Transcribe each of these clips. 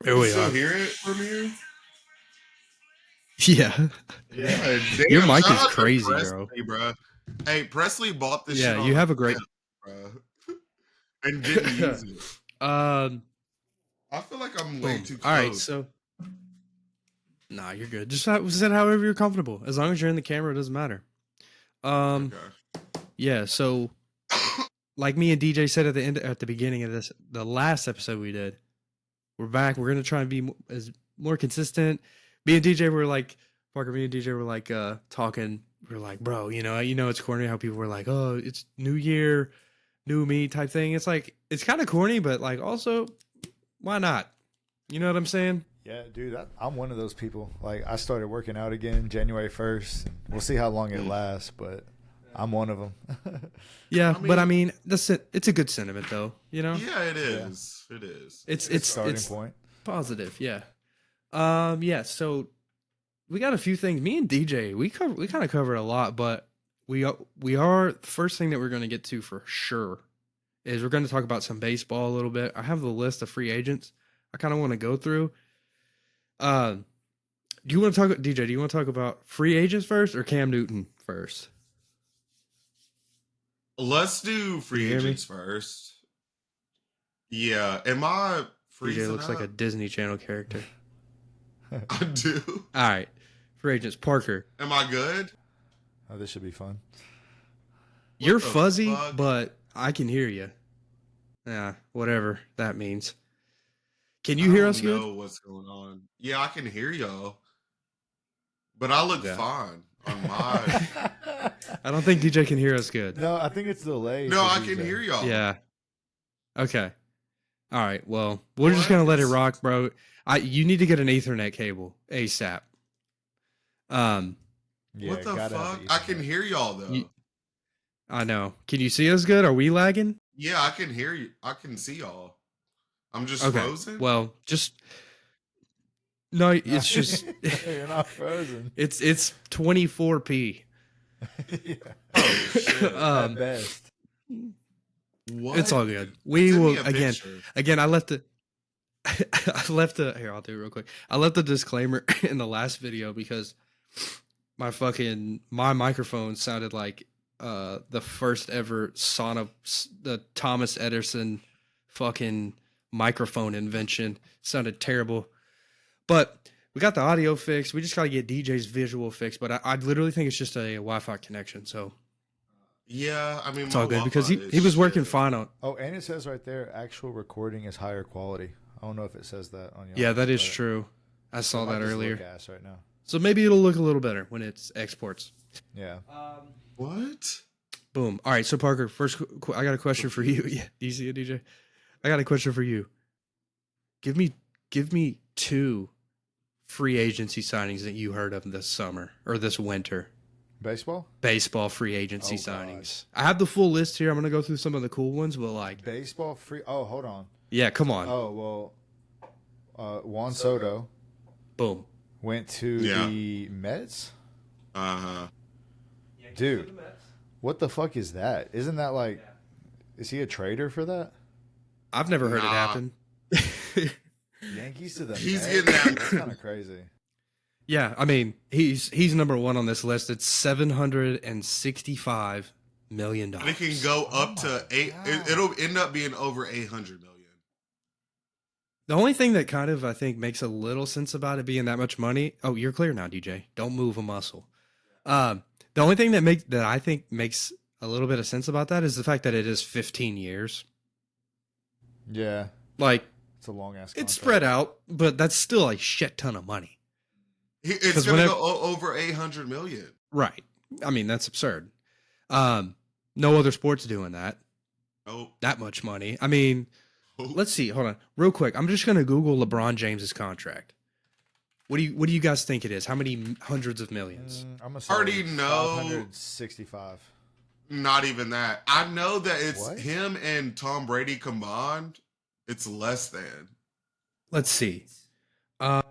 Here You we still are. hear it from you? Yeah. Yeah, Your damn. mic Shout is out to crazy, bro. Presley, bro. Hey, Presley bought this Yeah, shit you on a have a great. whim, bro, and didn't use it. um. I feel like I'm way Boom. too All right. close. So, nah, you're good. Just sit however you're comfortable. As long as you're in the camera, it doesn't matter. Um. Okay. Yeah. So, like me and DJ said at the beginning of the last episode we did, we're back. We're gonna try and be as more consistent. Me and DJ were like, Parker. Me and DJ were like, talking. We're like, bro, it's corny how people were like, oh, it's New Year, new me type thing. It's like it's kind of corny, but like also, why not? You know what I'm saying? Yeah, dude, I'm one of those people. Like, I started working out again January 1st. We'll see how long it lasts, but I'm one of them. Yeah, I but I mean, mean, it's a good sentiment though. You know, yeah, it Yeah. is. It is. it's Good it's starting it's point. positive. Yeah. Yeah. So we got a few things. Me and DJ, we kind of covered a lot, but we are the first thing that we're going to get to for sure is we're going to talk about some baseball a little bit. I have the list of free agents I kind of want to go through. Uh, do you want to talk, DJ? Do you want to talk about free agents first or Cam Newton first? Let's do Can you free hear me? agents first. Yeah. Am I DJ freezing looks like a up? Disney Channel character. I do. All right, free agents. Parker, Am I good? Oh, this should be fun. What you're the fuzzy, fuck? but I can hear you. Yeah, whatever that means. Can I you hear us don't good? know what's going on. Yeah, I can hear y'all, but I look Yeah. fine on my. I don't think DJ can hear us good. No, I think it's delayed. No, for I can DJ. hear y'all. Yeah. Okay. All right. Well, we're just gonna let it rock, bro. You need to get an Ethernet cable ASAP. Yeah, What the gotta have fuck? the I can Ethernet. hear y'all though. I know. Can you see us good? Are we lagging? Yeah, I can hear you. I can see y'all. I'm just Okay. frozen. Well, just no. It's just You're not frozen. it's 24p. Yeah. Oh shit! At best. What? It's all good. We Send me will a again. picture. Again, I left the. I left the here. I'll do it real quick. I left the disclaimer in the last video because my microphone sounded like the first ever the Thomas Edison fucking microphone invention. Sounded terrible, but we got the audio fixed. We just got to get DJ's visual fixed. But I literally think it's just a Wi-Fi connection, so Yeah, I mean, it's my all good because Wi-Fi he is was working shit. fine on. Oh, and it says right there, actual recording is higher quality. I don't know if it says that on yours. Yeah, that is but true. I it saw might that just earlier. look ass right now. So maybe it'll look a little better when it's exports. Yeah. What? Boom. All right. So Parker, first, I got a question for you. Yeah. Do you see it, DJ? I got a question for you. Give me two free agency signings that you heard of this summer or this winter. Baseball? Baseball free agency Oh, God. signings. I have the full list here. I'm gonna go through some of the cool ones, but like, Baseball free. Oh, hold on. yeah, come on. Oh, well, Juan Soto Boom. went to Yeah. the Mets? Uh-huh. Dude, what the fuck is that? Isn't that like, is he a trader for that? I've never heard it Nah. happen. Yankees to the He's Mets? getting that- That's kind of crazy. Yeah, I mean, he's number one on this list. It's $765 million. And it can go up Oh to my eight. God. It'll end up being over 800 million. The only thing that kind of I think makes a little sense about it being that much money. Oh, you're clear now, DJ. Don't move a muscle. The only thing that I think makes a little bit of sense about that is the fact that it is 15 years. Yeah, Like it's a long ass. it's spread out, but that's still a shit ton of money. It's 'Cause gonna whenever- go over 800 million. Right. I mean, that's absurd. No other sport's doing that. Oh, That much money. I mean, oh. let's see. Hold on, real quick. I'm just gonna Google LeBron James's contract. What do you guys think it is? How many hundreds of millions? I'm gonna Already know- 565. Not even that. I know that it's What? him and Tom Brady combined. It's less than. Let's see.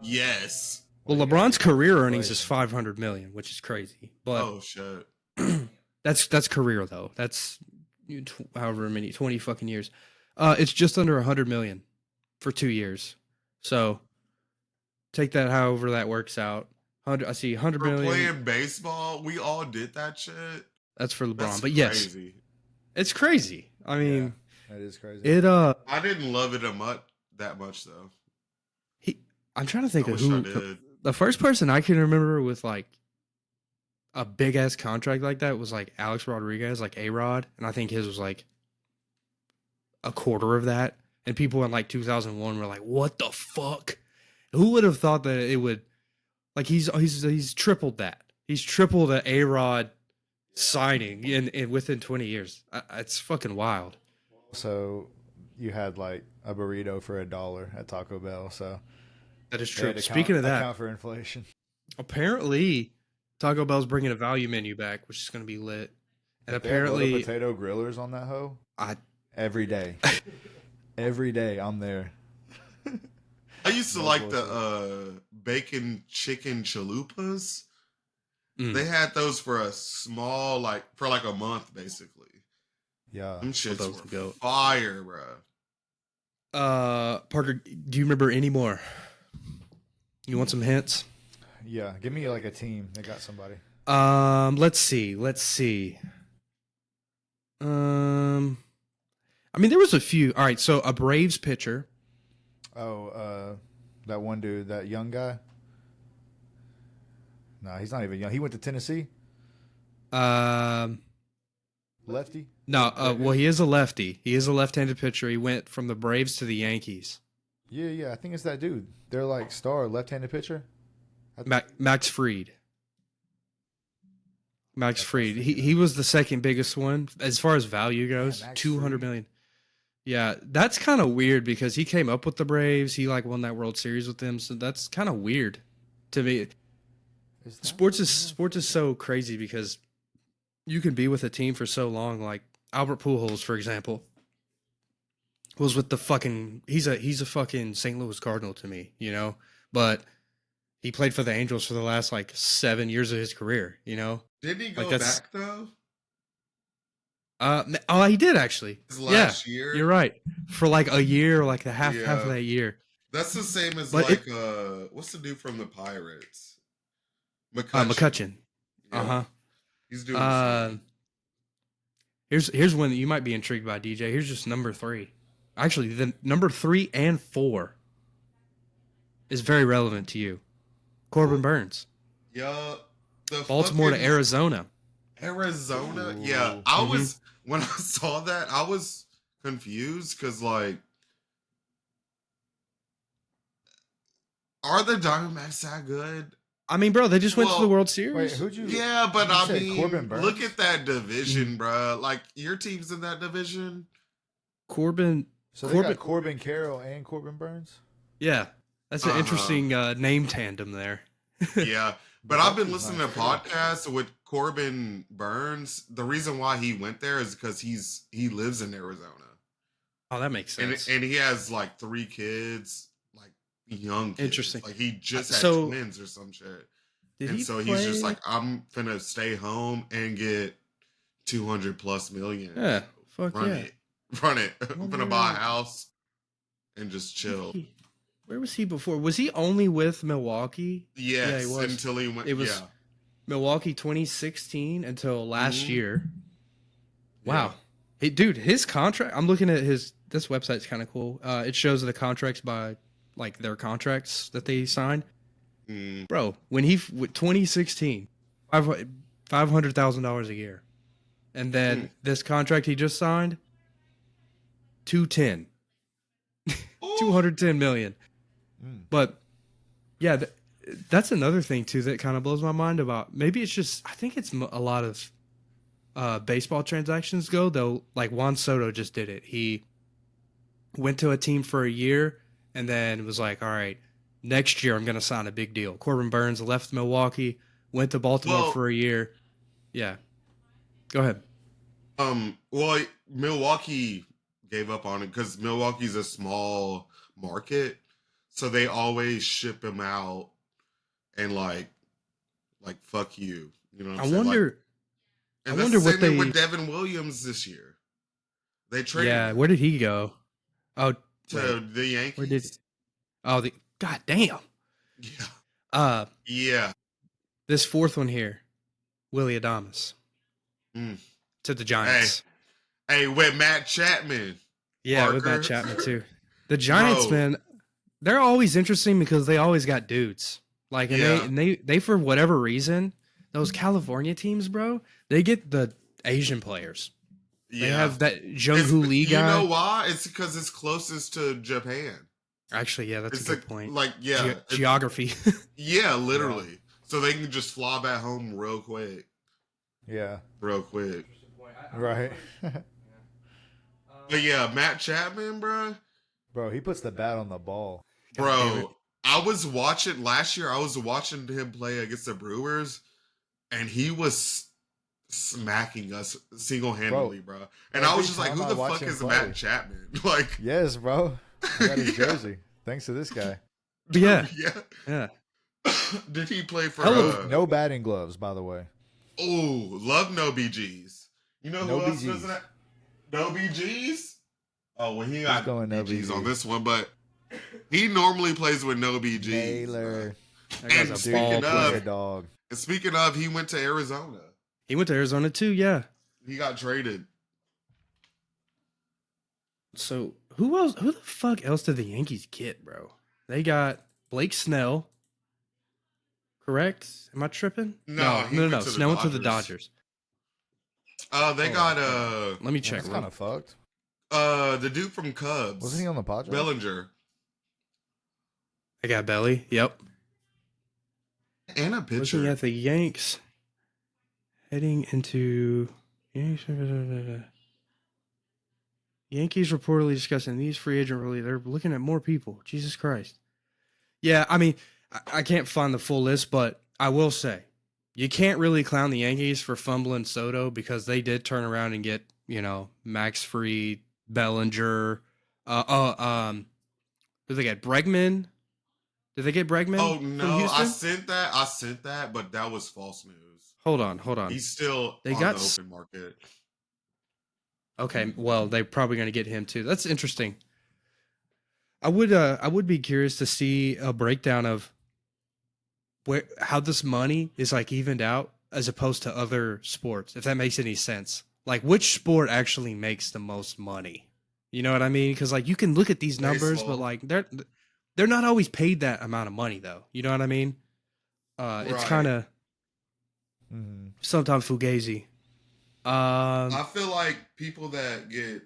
Yes. Well, Well, you LeBron's gotta career get earnings is inflation. 500 million, which is crazy. But Oh shit. that's career though. That's however many 20 fucking years. It's just under 100 million for 2 years. So take that however that works out. I see 100 For million. playing baseball, we all did that shit. That's for LeBron. That's But yes, crazy. it's crazy. I mean, That is crazy. I didn't love it that much though. I'm trying to think I of wish I who did. the first person I can remember with like a big ass contract like that was like Alex Rodriguez, like A-Rod, and I think his was like a quarter of that. And people in like 2001 were like, "What the fuck? Who would have thought that it would?" Like he's tripled that. He's tripled the A-Rod signing in within 20 years. It's fucking wild. So you had like a burrito for $1 at Taco Bell. So That is they true. had to Speaking of that, account for inflation. apparently Taco Bell's bringing a value menu back, which is going to be lit. And If they have apparently, little potato grillers on that hoe I every day. Every day I'm there. I used to No like bullshit. the bacon chicken chalupas. Mm. They had those for a small, for a month, basically. Yeah. Them shits those were go. fire, bro. Parker, do you remember any more? You want some hints? Yeah. Give me like a team that got somebody. Let's see. I mean, there was a few. All right, so a Braves pitcher. Oh, that one dude, that young guy. No, he's not even young. He went to Tennessee. Lefty. No, well, he is a lefty. He is a left-handed pitcher. He went from the Braves to the Yankees. Yeah. I think it's that dude. They're like star left-handed pitcher. Max Fried. Max Fried. He was the second biggest one as far as value goes. Max 200 Fried. million. Yeah, that's kind of weird because he came up with the Braves. He like won that World Series with them, so that's kind of weird to me. Sports is so crazy because you can be with a team for so long. Like Albert Pujols, for example, was with the fucking he's a fucking St. Louis Cardinal to me, you know. But he played for the Angels for the last like 7 years of his career, you know. Didn't he go Like, that's- back though? He did actually. His last year? You're right. For like a year, like the half Yeah. of that year. That's the same as But what's the dude from the Pirates? McCutcheon. Yeah. He's doing the same. Here's one that you might be intrigued by, DJ. Here's just number 3. Actually, the number 3 and 4 is very relevant to you. Corbin Burns. Yeah. Baltimore to Arizona. Arizona? Ooh. Yeah. I was when I saw that, I was confused because like are the Diamondbacks that good? I mean, bro, they just went to the Well, World Wait, Series. who'd you? Yeah, but You I said mean, Corbin Burns? look at that division, bro. Like your team's in that division. Corbin. So they got Corbin Carroll and Corbin Burns. Yeah, that's an interesting name tandem there. Yeah, but I've been That's listening to nice. podcasts with Corbin Burns. The reason why he went there is because he lives in Arizona, Oh, that makes sense. and he has like 3 kids, like young kids. Interesting. Like he just had So- twins or some shit, Did and he so play? he's just like, I'm finna stay home and get 200+ million. Yeah, fuck Run yeah. it. I'm Wonder- gonna buy a house and just chill. Where was he before? Was he only with Milwaukee? Yes, Yeah, he was. until he went. It was- yeah. Milwaukee 2016 until last Mhm. year. Yeah. Wow. Hey, dude, his contract, I'm looking at this website's kind of cool. It shows the contracts by like their contracts that they signed. Mm. Bro, when he 2016, $500,000 a year. And then this contract he just signed 210. Ooh. 210 million. Mm. But yeah, that's another thing too that kind of blows my mind about. Maybe it's just I think it's a lot of baseball transactions go though. Like Juan Soto just did it. He went to a team for a year and then was like, "All right, next year I'm going to sign a big deal." Corbin Burns left Milwaukee, went to Baltimore Well- for a year. Yeah, go ahead. Well, Milwaukee gave up on it because Milwaukee's a small market, so they always ship him out and like fuck you. You know what I'm I saying? wonder. And I that's wonder the what same thing they- with Devin Williams this year. They traded Yeah, him where did he go? Oh, to wait. the Yankees. Where did? Oh, god damn. Yeah. Yeah. This fourth one here, Willie Adames to the Giants. Hey, with Matt Chapman. Yeah, Parker. with Matt Chapman too. The Giants, Bro. man, they're always interesting because they always got dudes. Like, and they for whatever reason, those California teams, bro, they get the Asian players. They have that Jung-Hoo Lee guy. You know why? It's because it's closest to Japan. Actually, yeah, that's a good point. Like, geography. Yeah, literally. Yeah. So they can just fly back home real quick. Yeah. Real quick. Right. But yeah, Matt Chapman, bro. Bro, he puts the bat on the ball. Bro, I was watching last year. I was watching him play against the Brewers, and he was smacking us single-handedly, bro. And I was just like, "Who the fuck is Matt Chapman?" Like, yes, bro. I got his jersey thanks to this guy. Yeah. Did he play for? No batting gloves, by the way. Oh, love no BGs. You know who else does that? No BGs? Oh, well, he got BGs on this one, but he normally plays with no BGs. Naylor. And speaking of, he went to Arizona. He went to Arizona too, yeah. He got traded. So who else? Who the fuck else did the Yankees get, bro? They got Blake Snell. Correct? Am I tripping? No. Snell went to the Dodgers. They got Let me check. That's kind of fucked. The dude from Cubs. Wasn't he on the Padres? Bellinger. I got Belly. Yep. And a pitcher. Looking at the Yanks, heading into Yankees reportedly discussing these free agent release. They're looking at more people. Jesus Christ. Yeah, I mean, I can't find the full list, but I will say you can't really clown the Yankees for fumbling Soto because they did turn around and get, Max Fried, Bellinger. Did they get Bregman? Did they get Bregman? Oh no, I sent that, but that was false news. Hold on. He's still on the open market. Okay, well, they're probably going to get him too. That's interesting. I would be curious to see a breakdown of how this money is like evened out as opposed to other sports, if that makes any sense. Like, which sport actually makes the most money? You know what I mean? Because like you can look at these numbers, but like they're not always paid that amount of money, though. You know what I mean? It's kind of sometimes fugazi. I feel like people that get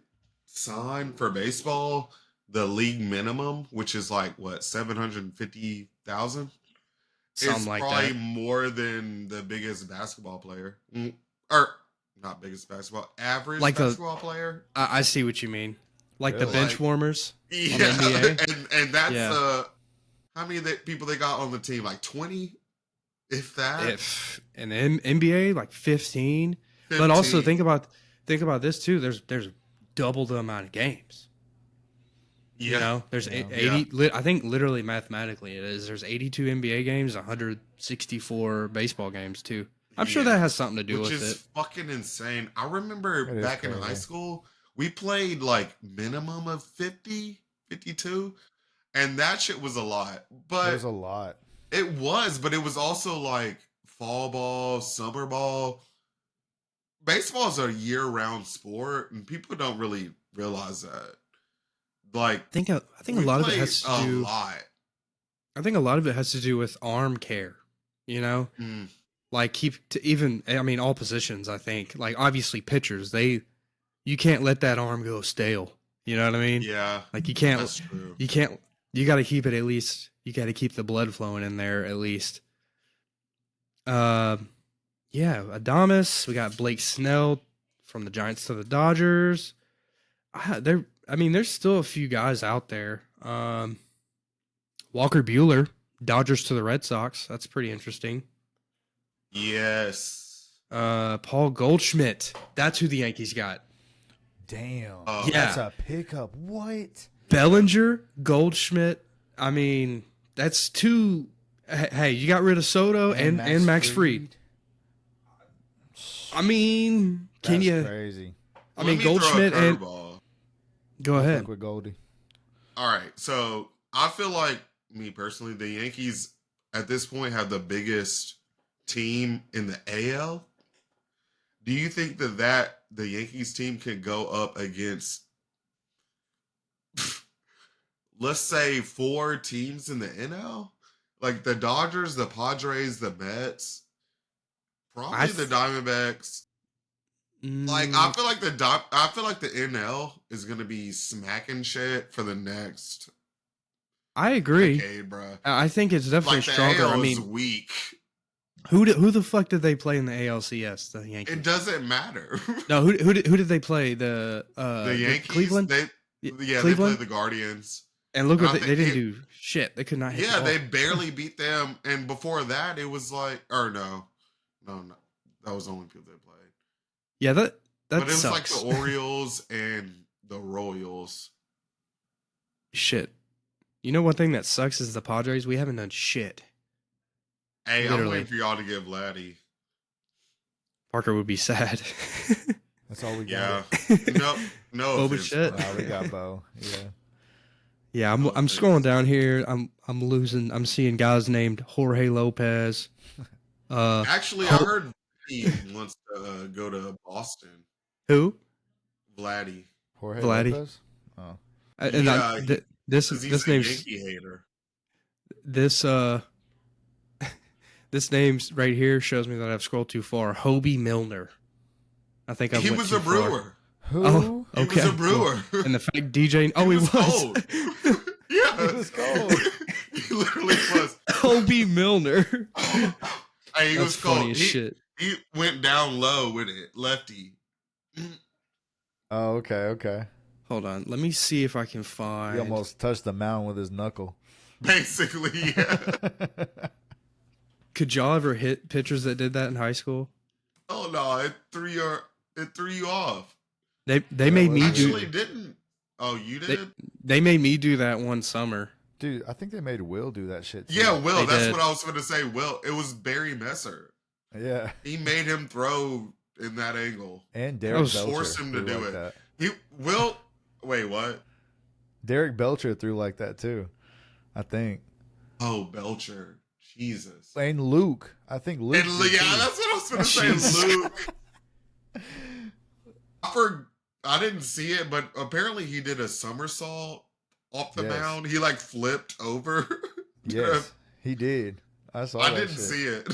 signed for baseball, the league minimum, which is like what, 750,000, is like probably that. more than the biggest basketball player, or not biggest basketball, average like basketball player. I see what you mean. Like really? the bench warmers on the NBA, and that's how many people they got on the team? Like 20, if that. And the NBA like 15. But also think about this too. There's double the amount of games. Yeah. There's 80. Yeah. I think literally mathematically it is. There's 82 NBA games, 164 baseball games too. I'm sure that has something to do with it. Which is fucking insane. I remember back in high school, we played like minimum of 50, 52, and that shit was a lot. But it was a lot. It was, but it was also like fall ball, summer ball. Baseball is a year-round sport, and people don't really realize that. Like, I think a lot of it has to do. I think a lot of it has to do with arm care. Like all positions. I think, like obviously pitchers, you can't let that arm go stale. You know what I mean? Yeah. Like you can't. That's true. You can't. You got to keep it at least. You got to keep the blood flowing in there at least. Yeah, Adames. We got Blake Snell from the Giants to the Dodgers. There's still a few guys out there. Walker Buehler, Dodgers to the Red Sox. That's pretty interesting. Yes. Paul Goldschmidt. That's who the Yankees got. Damn. Yeah. That's a pickup. What? Bellinger, Goldschmidt. I mean, that's two. Hey, you got rid of Soto and Max Fried. I mean, That's crazy. I mean, Goldschmidt and. Go ahead. With Goldie. All right, so I feel like me personally, the Yankees at this point have the biggest team in the AL. Do you think that the Yankees team can go up against, let's say, 4 teams in the NL? Like the Dodgers, the Padres, the Mets, probably the Diamondbacks. Like I feel like the NL is gonna be smacking shit for the next I agree. decade, bro. I think it's definitely Like the stronger. AL I is mean, weak. who the fuck did they play in the ALCS? The Yankees. It doesn't matter. No, who did they play? The Yankees, Cleveland. they Cleveland? played the Guardians. And look And what I they think didn't do shit. They could not hit. Yeah, the they ball. barely beat them, and before that, it was like, or no, that was the only people they played. Yeah, that But it was sucks. like the Orioles and the Royals. Shit. You know one thing that sucks is the Padres. We haven't done shit. Hey, I'm Literally. waiting for y'all to give Vladdy. Parker would be sad. That's all we Yeah, got. no Boba offense, shit. bro. Nah, we got Bo. Yeah. Yeah, No I'm offense. scrolling down here. I'm losing. I'm seeing guys named Jorge Lopez. Actually, I heard he wants to go to Boston. Who? Vladdy. Jorge Vladdy. Lopez? Oh. And Yeah, this 'Cause he's this a name's Yankee hater. this this name's right here shows me that I've scrolled too far. Hobie Milner. I think I He went was too a far. brewer. Who? Oh, He okay. was a brewer. And the fact DJ. Oh, he was. cold. Yeah, He was cold. He literally was. Hobie Milner. Hey, he That's was cold. funny as shit. He went down low with it, lefty. Oh, okay. Hold on. Let me see if I can He find. almost touched the mound with his knuckle. Basically, yeah. Could y'all ever hit pitchers that did that in high school? Oh no, it threw you off. They Yeah, made that me was Actually, do. didn't. Oh, you did? They made me do that one summer. Dude, I think they made Will do that shit too. Yeah, Will. They That's did. what I was going to say. Will. It was Barry Messer. Yeah. He made him throw in that angle. And Derek was- Belcher Forced him to threw do like it. that. He Will. Wait, what? Derek Belcher threw like that too, I think. Oh, Belcher. Jesus. And Luke. I think Luke. And did yeah, too. that's what I was going to Jesus. say. Luke. I didn't see it, but apparently he did a somersault off the Yes. mound. He like flipped over. Yes, he did. I saw I that didn't shit. see it.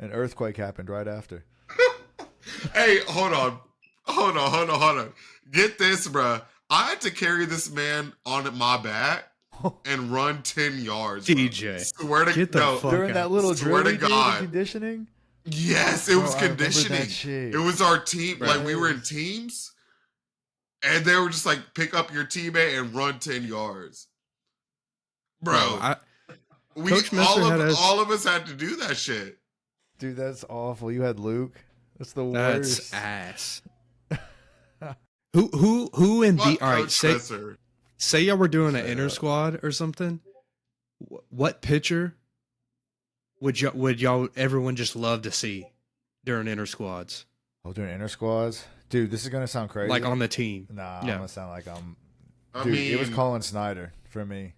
An earthquake happened right after. Hey, hold on. Get this, bruh. I had to carry this man on my back and run 10 yards. Bro. DJ. Swear to Get the no. fuck During out. that little Swear drill to he did with God. conditioning? Yes, it Bro, was I remember that conditioning. shit. It was our team. Bro. Like we were in teams, and they were just like pick up your teammate and run 10 yards. Bro, Coach Messer had us- all of us had to do that shit. Dude, that's awful. You had Luke. That's the That's worst. ass. Who in Fuck the all right? Coach Say Messer. y'all were doing an Straight inter up. squad or something. What pitcher would y'all everyone just love to see during inter squads, Oh, doing inter squads? Dude, this is going to sound crazy. like on the team? Nah, I'm Yeah. going to sound like I'm. I Dude, mean, it was Colin Snyder for me.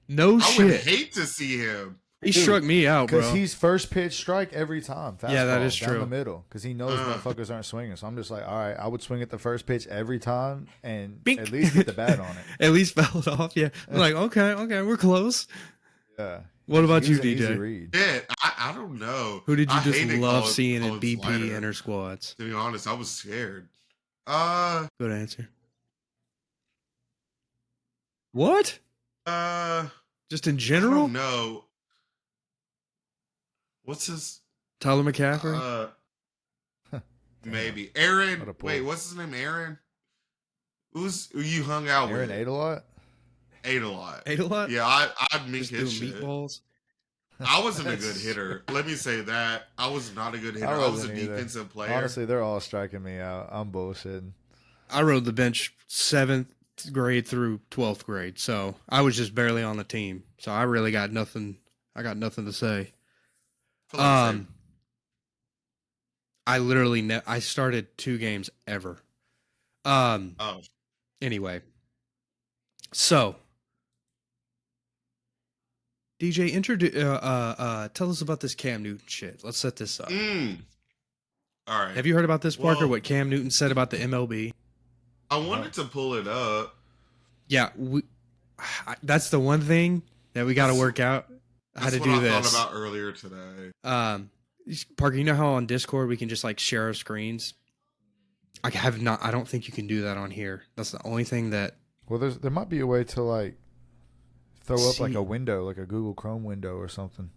No I would shit. hate to see him. He Dude, struck me out, bro. Because he's first pitch strike every time. Yeah, that Fastball, is down true. the middle. Because he knows Uh. motherfuckers aren't swinging. So I'm just like, all right, I would swing at the first pitch every time and Bink. at least get the bat on it. At least fell it off. Yeah. I'm like, okay, we're close. Yeah. What about He you, was an easy DJ? read. Yeah, I don't know. Who did you I just hated love Colin- seeing in Colin BP Slider. inter squads? To be honest, I was scared. Good answer. What? Just in I general? don't know. What's his? Tyler McCaffrey? Maybe Aaron. What a pull. Wait, what's his name? Aaron. Who you hung out Aaron with? ate a lot? Ate a lot. Ate a lot? Yeah, I'd mink Just his doing shit. meatballs? I wasn't a good hitter. Let me say that. I was not a good hitter. I was a wasn't either. defensive player. Honestly, they're all striking me out. I'm bullshitting. I rode the bench 7th grade through 12th grade, so I was just barely on the team. So I really got nothing. I got nothing to say. I feel like the same. I literally I started 2 games ever. Oh, Anyway, so DJ, tell us about this Cam Newton shit. Let's set this up. All right. Have you heard about this, Parker? Well, What Cam Newton said about the MLB? I wanted to pull it up. Yeah, that's the one thing that we got to work out how to That's do what I this. thought about earlier today. Parker, you know how on Discord we can just like share our screens? I don't think you can do that on here. That's the only thing that. Well, there might be a way to like throw up like a window, like a Google Chrome window or something.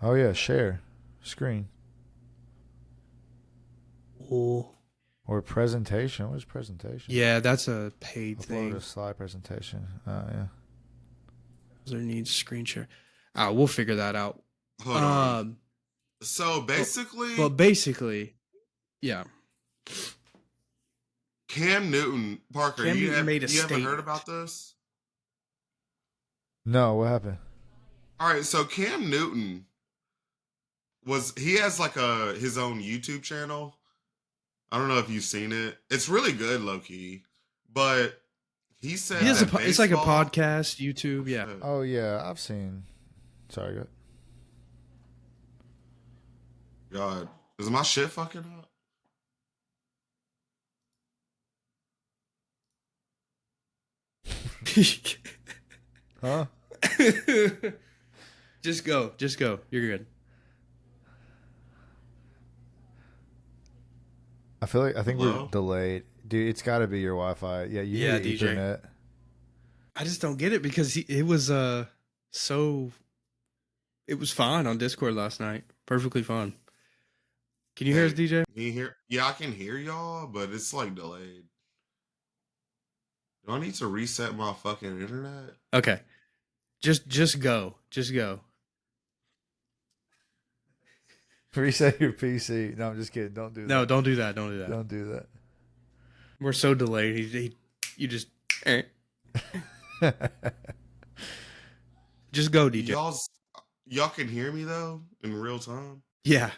Oh yeah, share screen Oh. or presentation. What is presentation? Yeah, that's a paid thing. Upload a slide presentation. Yeah. There needs screen share. We'll figure that out. Hold on. So basically, yeah. Cam Newton, Parker, Cam you Newton made a haven't heard statement. about this? No, what happened? All right, so Cam Newton he has like his own YouTube channel. I don't know if you've seen it. It's really good, low key. But he said it's like a podcast, YouTube, yeah. Oh yeah, I've seen. Sorry, go ahead. God, is my shit fucking up? Huh? Just go. You're good. I think Hello? we're delayed, dude. It's got to be your Wi-Fi. Yeah, you need DJ. Ethernet. I just don't get it because it was fine on Discord last night. Perfectly fine. Can you hear us, DJ? Can you hear? Yeah, I can hear y'all, but it's like delayed. Do I need to reset my fucking internet? Okay. Just go. Reset your PC. No, I'm just kidding. Don't do that. No, don't do that. Don't do that. We're so delayed. You just just go, DJ. Y'all can hear me though in real time? Yeah.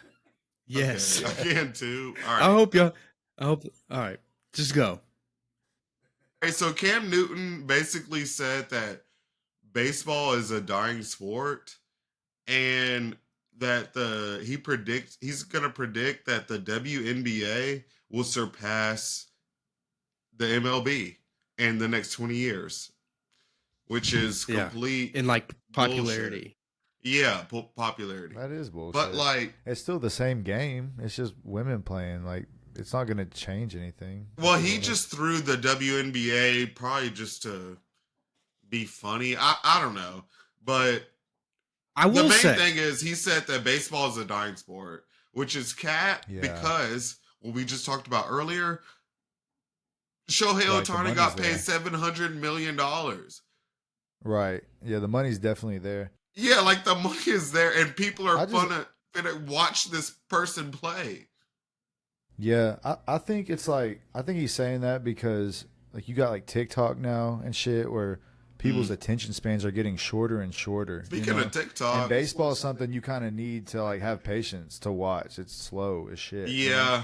Yes. Okay, I can too. All right. I hope. All right. Just go. Okay, so Cam Newton basically said that baseball is a dying sport, and that he's gonna predict that the WNBA will surpass the MLB in the next 20 years, which is complete in like popularity. Bullshit. Yeah, popularity. That is bullshit. But like, it's still the same game. It's just women playing. Like, it's not going to change anything. Well, he just threw the WNBA probably just to be funny. I don't know, but the main thing is he said that baseball is a dying sport, which is cat because what we just talked about earlier. Shohei Ohtani got paid $700 million. Right. Yeah, the money's definitely there. Yeah, like the money is there, and people are gonna watch this person play. Yeah, I think it's like, I think he's saying that because like you got like TikTok now and shit where people's attention spans are getting shorter and shorter. Speaking of TikTok, and baseball is something you kind of need to like have patience to watch. It's slow as shit. Yeah. You know?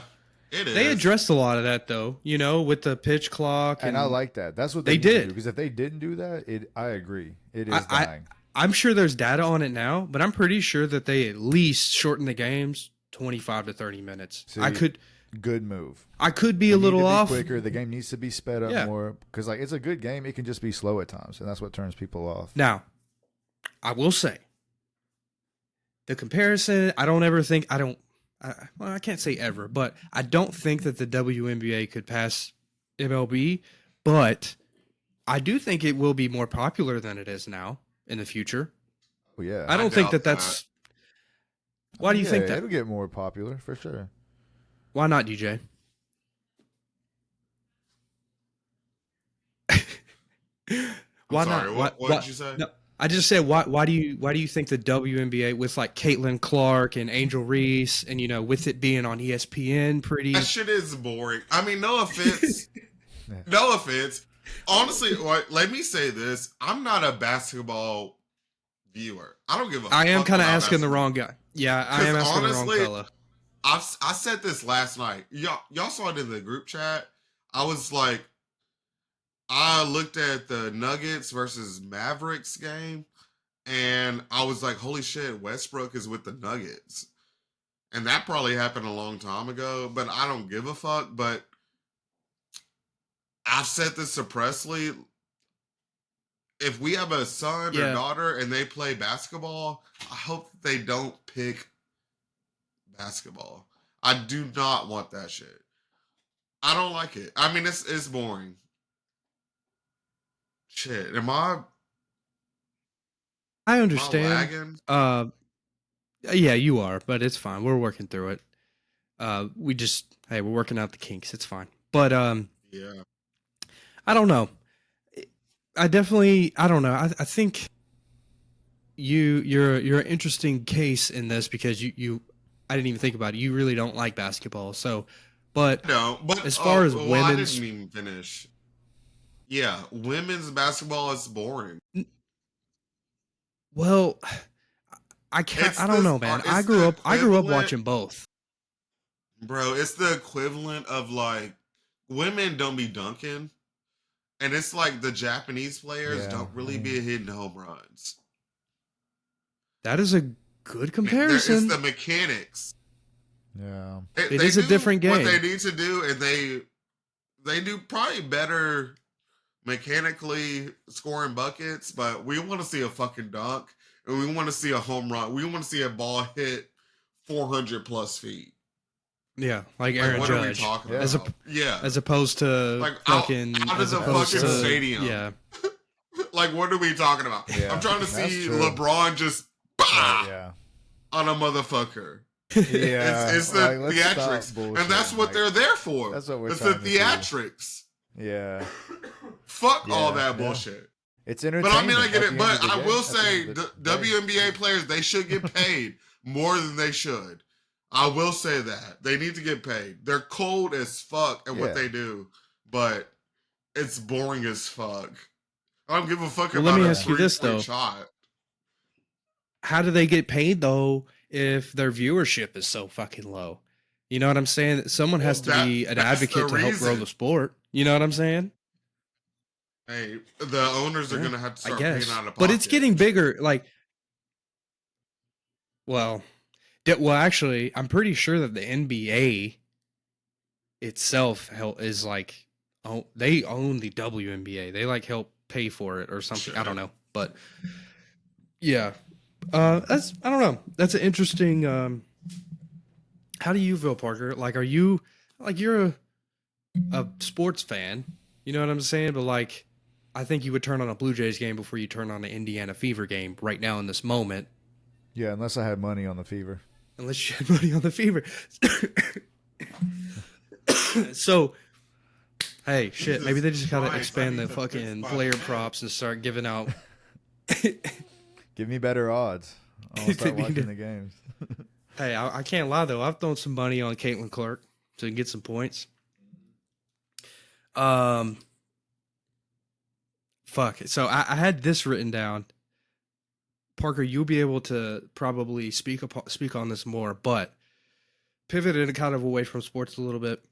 It is. They addressed a lot of that though, with the pitch clock, and I like that. That's what they did. Because if they didn't do that, I agree. It is dying. I'm sure there's data on it now, but I'm pretty sure that they at least shorten the games 25 to 30 minutes. See, good move. I could be a little off. Quicker. The game needs to be sped up more because like it's a good game. It can just be slow at times, and that's what turns people off. Now, I will say the comparison. I can't say ever, but I don't think that the WNBA could pass MLB, but I do think it will be more popular than it is now in the future. Oh, yeah. I don't think that's. Why do you think that? It'll get more popular for sure. Why not, DJ? Why sorry, not? What did you say? No, I just said why do you think the WNBA with like Caitlin Clark and Angel Reese and with it being on ESPN that shit is boring. I mean, no offense. No offense. Honestly, let me say this. I'm not a basketball viewer. I don't give a fuck. I am kind of asking the wrong guy. Yeah, I am asking the wrong fella. I said this last night. Y'all saw it in the group chat. I was like, I looked at the Nuggets versus Mavericks game, and I was like, "Holy shit, Westbrook is with the Nuggets." And that probably happened a long time ago, but I don't give a fuck. But I've said this to Presley. If we have a son or Yeah. daughter and they play basketball, I hope they don't pick basketball. I do not want that shit. I don't like it. I mean, it's boring. Shit, I am I understand. lagging? Yeah, you are, but it's fine. We're working through it. We're working out the kinks. It's fine. But Yeah. I don't know. I don't know. I think you're an interesting case in this because you I didn't even think about it. You really don't like basketball. So, but No, but as far as I women's, didn't even finish. Yeah, women's basketball is boring. well, I can't. It's I don't know, man. I grew up equivalent, watching both. bro. It's the equivalent of like women don't be dunking, and it's like the Japanese players Yeah, don't really be hitting home runs. That is a good comparison. It's the mechanics. Yeah. It is a different game. What they need to do, and they do probably better mechanically scoring buckets, but we want to see a fucking dunk, and we want to see a home run. We want to see a ball hit 400 plus feet. Yeah, like Aaron what Judge. are we talking Yeah. about? Yeah, As opposed to like out fucking of as the opposed fucking to, stadium. Yeah. Like what are we talking about? Yeah, I'm trying to that's see true. LeBron just bah Yeah. on a motherfucker. Yeah. It's the like, let's stop theatrics, and that's bullshitting. what Like, they're there for. That's what we're It's the trying to see. theatrics. Yeah. Fuck all Yeah, that yeah. bullshit. It's But entertainment. I mean, I get at it. the But end of the I day- will at the say, end of the the day. WNBA players, they should get paid more than they should. I will say that. They need to get paid. They're cold as fuck at what Yeah. they do, but it's boring as fuck. I don't give a fuck Well, about let me a ask you this, 3-point though. shot. How do they get paid though if their viewership is so fucking low? You know what I'm saying? Someone has to Well, be an that's the advocate to help grow reason. the sport. You know what I'm saying? Hey, the owners are Yeah, going to have to I start guess. paying out of pocket. But it's getting bigger. Like, well, actually, I'm pretty sure that the NBA itself is like, oh, they own the WNBA. They like help pay for it or something. I don't know, but yeah, that's I don't know. That's an interesting. How do you feel, Parker? Like, are you like you're a sports fan? You know what I'm saying? But like, I think you would turn on a Blue Jays game before you turn on an Indiana Fever game right now in this moment. Yeah, unless I had money on the Fever. Unless you had money on the Fever. So, hey, shit, maybe they just gotta Christ, I expand need the to fucking fix my player mic. props and start giving out. Give me better odds. I'll start They need watching to- the games. Hey, I can't lie though. I've thrown some money on Caitlin Clark to get some points. Fuck. So I had this written down. Parker, you'll be able to probably speak on this more, but pivoted kind of away from sports a little bit.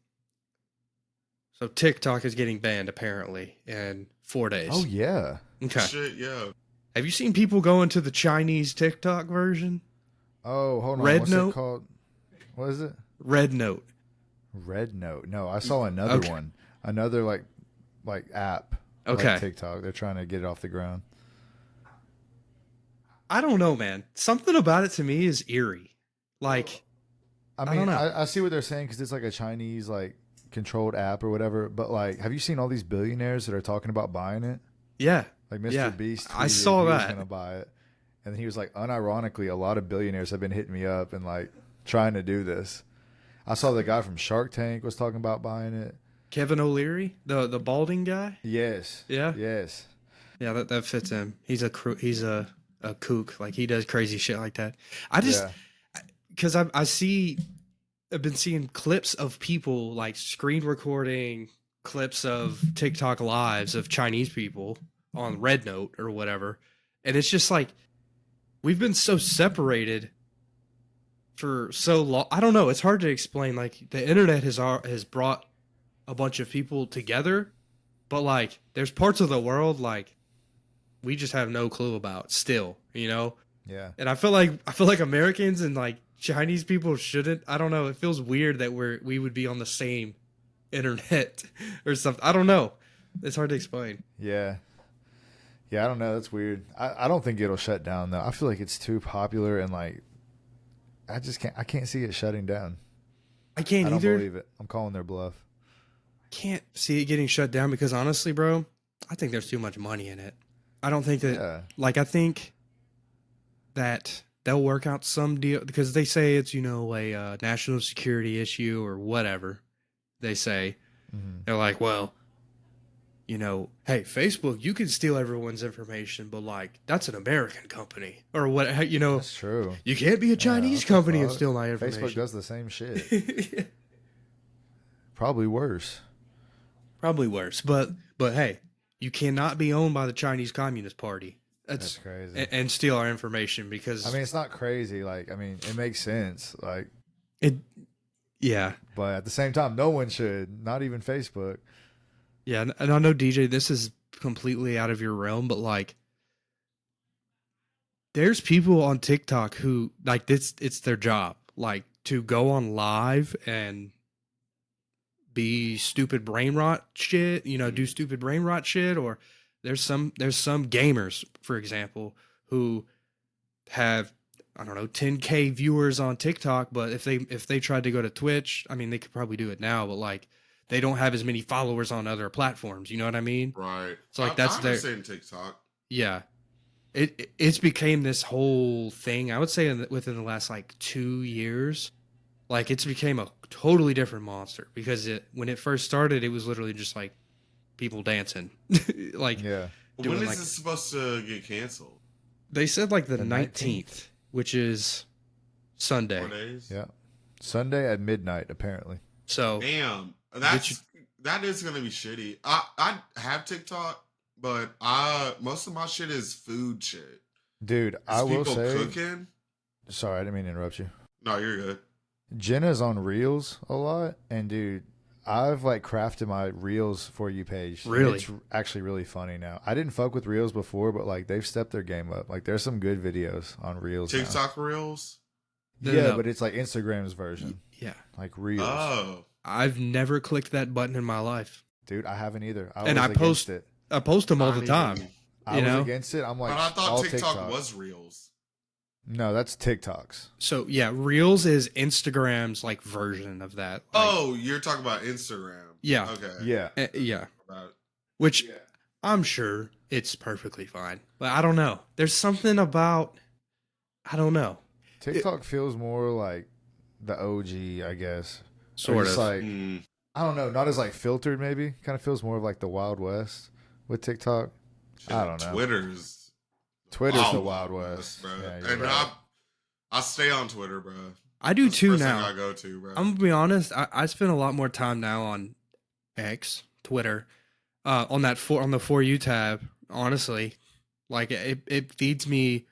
So TikTok is getting banned apparently in 4 days. Oh yeah. Okay. Shit, yeah. Have you seen people go into the Chinese TikTok version? Oh, hold on. Red What's Note? it called? What is it? Red Note. Red Note. No, I saw another Okay. one. Another like app. Okay. Like TikTok. They're trying to get it off the ground. I don't know, man. Something about it to me is eerie. Like, I don't mean, know. I see what they're saying because it's like a Chinese like controlled app or whatever. But like, have you seen all these billionaires that are talking about buying it? yeah. Like Mr. Yeah, Beast, I tweeted saw he was that. gonna buy it, and then he was like, unironically, a lot of billionaires have been hitting me up and like trying to do this. I saw the guy from Shark Tank was talking about buying it. Kevin O'Leary, the balding guy. Yes. Yeah. Yes. Yeah, that fits him. He's a kook. Like he does crazy shit like that. I just Yeah. because I've been seeing clips of people like screen recording clips of TikTok lives of Chinese people on Red Note or whatever, and it's just like we've been so separated for so long. I don't know. It's hard to explain. Like the internet has brought a bunch of people together, but like there's parts of the world like we just have no clue about still, you know? Yeah. And I feel like Americans and like Chinese people shouldn't. I don't know. It feels weird that we would be on the same internet or something. I don't know. It's hard to explain. Yeah. Yeah, I don't know. That's weird. I don't think it'll shut down though. I feel like it's too popular and like I can't see it shutting down. I can't I don't either. believe it. I'm calling their bluff. Can't see it getting shut down because honestly, bro, I think there's too much money in it. I don't think that Yeah. like I think that they'll work out some deal because they say it's, you know, a national security issue or whatever. They say. Mm-hmm. They're like, well, you know, hey, Facebook, you can steal everyone's information, but like that's an American company or what, you know, That's true. you can't be a Chinese what the company and fuck? steal my information. Facebook does the same shit. Probably worse. Probably worse, but hey, you cannot be owned by the Chinese Communist Party. That's crazy. And steal our information because I mean, it's not crazy. Like, I mean, it makes sense. Like, it, yeah, but at the same time, no one should. Not even Facebook. yeah. And I know DJ, this is completely out of your realm, but like, there's people on TikTok who like this. It's their job, like to go on live and be stupid brain rot shit. You know, do stupid brain rot shit. Or there's some gamers, for example, who have, I don't know, 10K viewers on TikTok, but if they tried to go to Twitch, I mean, they could probably do it now, but like they don't have as many followers on other platforms. You know what I mean? Right. So like that's their TikTok. Yeah. It's became this whole thing. I would say within the last like 2 years, like it's became a totally different monster because when it first started, it was literally just like people dancing. Like, Yeah. When is like, this supposed to get canceled? they said like the The 19th, which is Sunday. 4 days? Yeah. Sunday at midnight, apparently. So Damn. Which- That is gonna be shitty. I have TikTok, but most of my shit is food shit. Dude, Is I will people say. cooking? Sorry, I didn't mean to interrupt you. No, you're good. Jenna's on Reels a lot, and dude, I've like crafted my Reels for you page. Really? It's actually really funny now. I didn't fuck with Reels before, but like they've stepped their game up. Like there's some good videos on Reels. now. TikTok reels? Yeah, No. but it's like Instagram's version, yeah, like Reels. Oh. I've never clicked that button in my life. Dude, I haven't either. And I was against it. I post them all the Not time. even- I you was know? against it. I'm like, But I thought all TikTok was reels. No, that's TikToks. So yeah, Reels is Instagram's like version of that. Like, Oh, you're talking about Instagram. Yeah. Okay. Yeah. yeah, About- which yeah. I'm sure it's perfectly fine, but I don't know. There's something about, I don't know. TikTok feels more like the OG, I guess. Or Sort just of. like I don't know, not as like filtered. Maybe kind of feels more of like the Wild West with TikTok. Shit, I don't know. Twitter's the Wild West, bro. Yeah, you're and right. I stay on Twitter, bro. I do That's the too first thing now. I go to, bro. I'm gonna be honest. I spend a lot more time now on X, Twitter, on the For You tab. Honestly, like it feeds me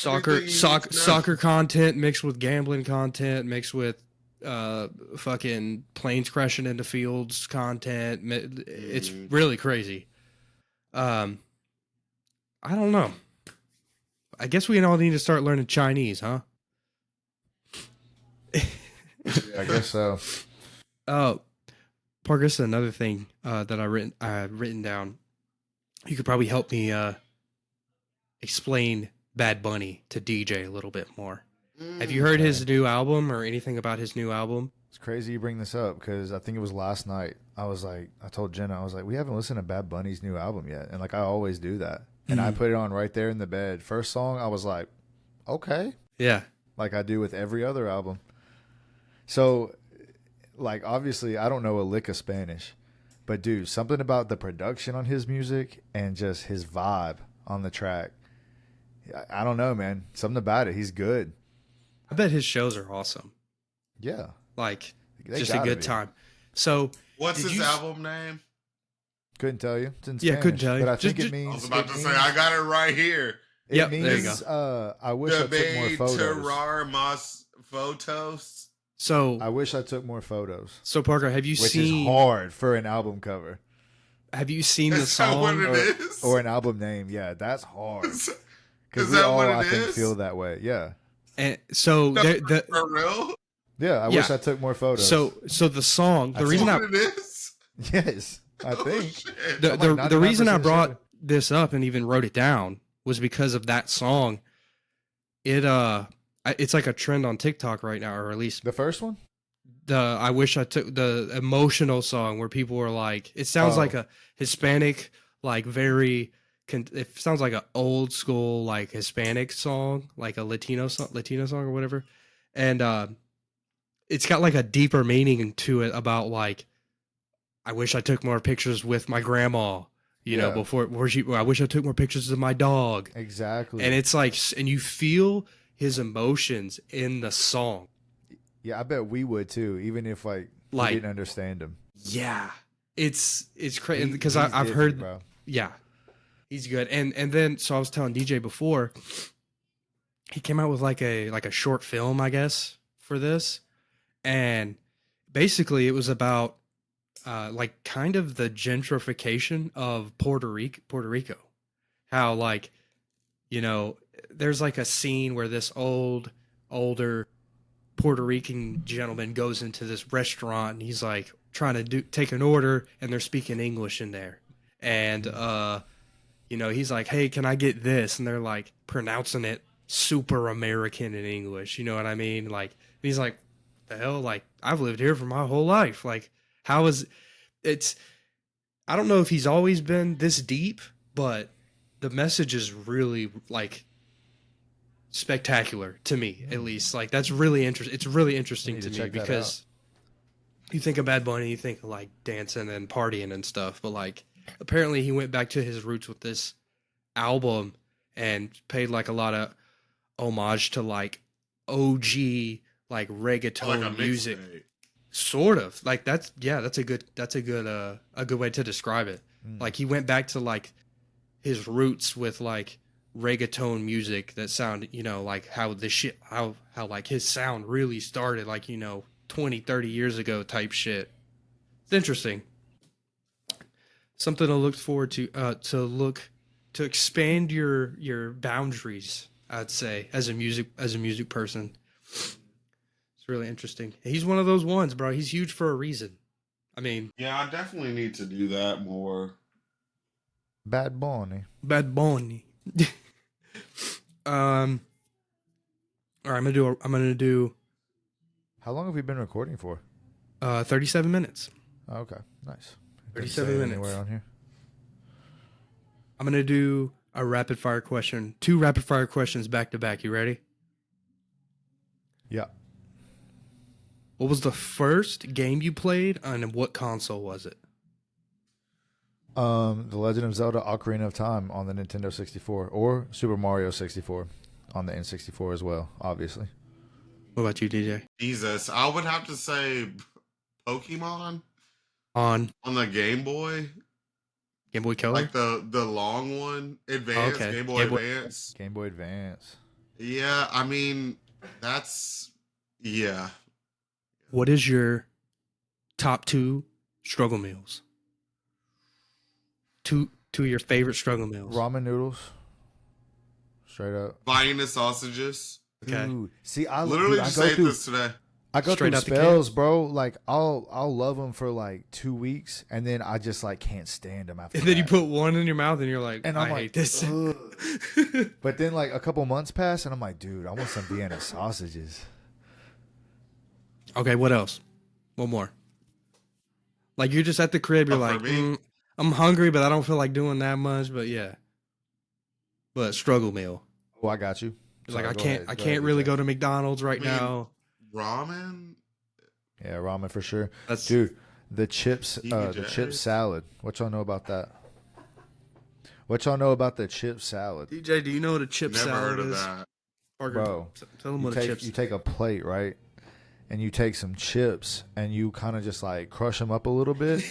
Everything you need to know. soccer content mixed with gambling content mixed with fucking planes crashing into fields content. It's really crazy. I don't know. I guess we all need to start learning Chinese, huh? I guess so. Parker, this is another thing that I had written down. You could probably help me explain Bad Bunny to DJ a little bit more. Have you heard his new album or anything about his new album? It's crazy you bring this up because I think it was last night. I told Jenna, I was like, we haven't listened to Bad Bunny's new album yet. And like, I always do that. And I put it on right there in the bed. First song, I was like, okay. Yeah. Like I do with every other album. So, like, obviously, I don't know a lick of Spanish. But, dude, something about the production on his music and just his vibe on the track. I don't know, man. Something about it. He's good. I bet his shows are awesome. Yeah. Like, They just a gotta good be. time. So, What's did his you- album name? Couldn't tell you. It's in Yeah, Spanish. couldn't tell you. But I think Just- it means. I was about to it say, means- I got it right here. It Yep, means, there you go. I wish I took more De photos. terrar más fotos. I wish I took more photos. So Parker, have you Which seen? is hard for an album cover. have you seen the Is that what song? it is? Or an album name. Yeah, that's hard. Is Because we that all, what it I think, is? feel that way. Yeah. And so No, the for real? Yeah, I wish I took more photos. so the song, the That's reason What I it is? yes, I Oh, think. shit. the reason I 99% brought sure. this up and even wrote it down was because of that song. It's like a trend on TikTok right now, or at least The first one? I wish I took the emotional song where people were like, it sounds like a Hispanic, like it sounds like an old school like Hispanic song, like a Latino song or whatever, and it's got like a deeper meaning to it about like, I wish I took more pictures with my grandma, you know, before I wish I took more pictures of my dog, Exactly. and it's like, and you feel his emotions in the song. Yeah, I bet we would too, even if we didn't understand him. Yeah, it's crazy because He's I've different, heard, bro. yeah, he's good. And then so I was telling DJ before, he came out with like a short film, I guess, for this, and basically it was about like kind of the gentrification of Puerto Rico, how like, you know, there's like a scene where this older Puerto Rican gentleman goes into this restaurant and he's like trying to take an order and they're speaking English in there. And, you know, he's like, hey, can I get this? And they're like pronouncing it super American in English. You know what I mean? Like, he's like, the hell, like, I've lived here for my whole life. Like, how is it's, I don't know if he's always been this deep, but the message is really like spectacular to me, at least. Like, that's really interesting. It's really interesting to me because you think of Bad Bunny, you think of like dancing and partying and stuff, but like apparently he went back to his roots with this album and paid like a lot of homage to like OG like reggaeton Like a music. mixtape. Sort of. Like that's a good way to describe it. Like he went back to like his roots with like reggaeton music that sound, you know, like how like his sound really started, like, you know, 20-30 years ago type shit. It's interesting. Something to look forward to to expand your boundaries, I'd say, as a music person. It's really interesting. He's one of those ones, bro. He's huge for a reason. I mean, Yeah, I definitely need to do that more. Bad Bunny. Bad Bunny. All right, I'm gonna do How long have we been recording for? 37 minutes. Oh, okay, nice. 37 Didn't say minutes. anywhere on here. I'm gonna do a rapid fire question, 2 rapid fire questions back to back. You ready? Yeah. What was the first game you played, and what console was it? The Legend of Zelda: Ocarina of Time on the Nintendo 64, or Super Mario 64 on the N64 as well, obviously. What about you, DJ? Jesus, I would have to say Pokemon On on the Game Boy, Game Boy Color? like the long one, Advance, Okay. Game Boy Game Boy- Advance. Game Boy Advance. Yeah, I mean yeah. What is your top 2 struggle meals? Two of your favorite struggle meals. Ramen noodles. Straight up. Vienna sausages. Okay. Dude, see, Literally I just go ate through. this today. I go Straight through out the can? spells, bro. Like I'll love them for like 2 weeks, and then I just like can't stand them after. And then you that. put one in your mouth and you're like, And I I'm like, hate this. "Ugh." But then like a couple months pass, and I'm like, dude, I want some Vienna sausages. Okay, what else? One more. Like you're just at the crib, you're Oh, for like, me? I'm hungry, but I don't feel like doing that much. But yeah, but struggle meal. Oh, I got you. It's like Sorry, I go can't, ahead. I Go can't ahead, really DJ. go to McDonald's right I mean, now. Ramen. Yeah, ramen for sure. That's Dude, the chips, the TJ. chip salad. What y'all know about that? What y'all know about the chip salad? DJ. Do you know what a chip Never salad heard of is? that. Parker, Bro, tell them You what a chip. take a plate, right? And you take some chips and you kind of just like crush them up a little bit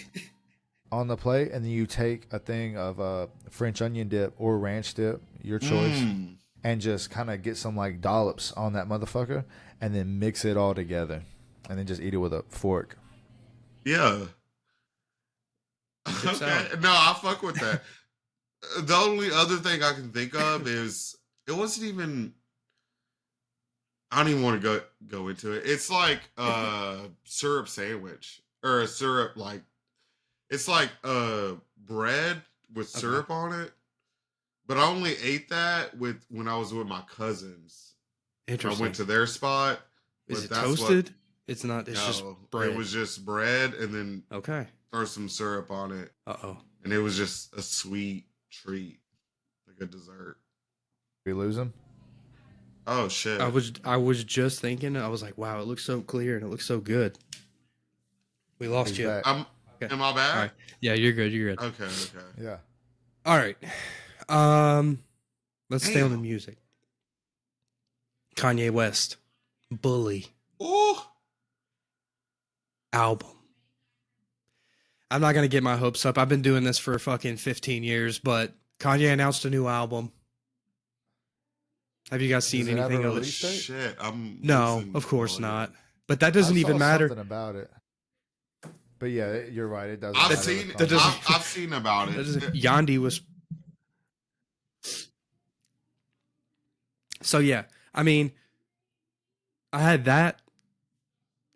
on the plate, and then you take a thing of French onion dip or ranch dip, your choice, and just kind of get some like dollops on that motherfucker, and then mix it all together, and then just eat it with a fork. Yeah. Dip sour. Okay, no, I fuck with that. The only other thing I can think of is it wasn't even. I don't even want to go into it. It's like a syrup sandwich or a syrup like it's like bread with syrup on it. But I only ate that when I was with my cousins. I Interesting. went to their spot. Is but it toasted? It's not. It's just bread. It was just bread and then okay. throw some syrup on it. And it was just a sweet treat, like a dessert. We lose him. Oh shit! I was just thinking. I was like, wow, it looks so clear and it looks so good. We lost you. Back. Am I back? All right. Yeah, you're good. You're good. Okay. Yeah. All right. Let's stay on the music. Kanye West, Bully. Ooh. Album. I'm not gonna get my hopes up. I've been doing this for fucking 15 years, but Kanye announced a new album. Have you guys seen anything of it? Shit, No, of course not. But that doesn't even matter. Something about it. But yeah, you're right. It doesn't. I've seen about it. Yandi was. So yeah, I mean, I had that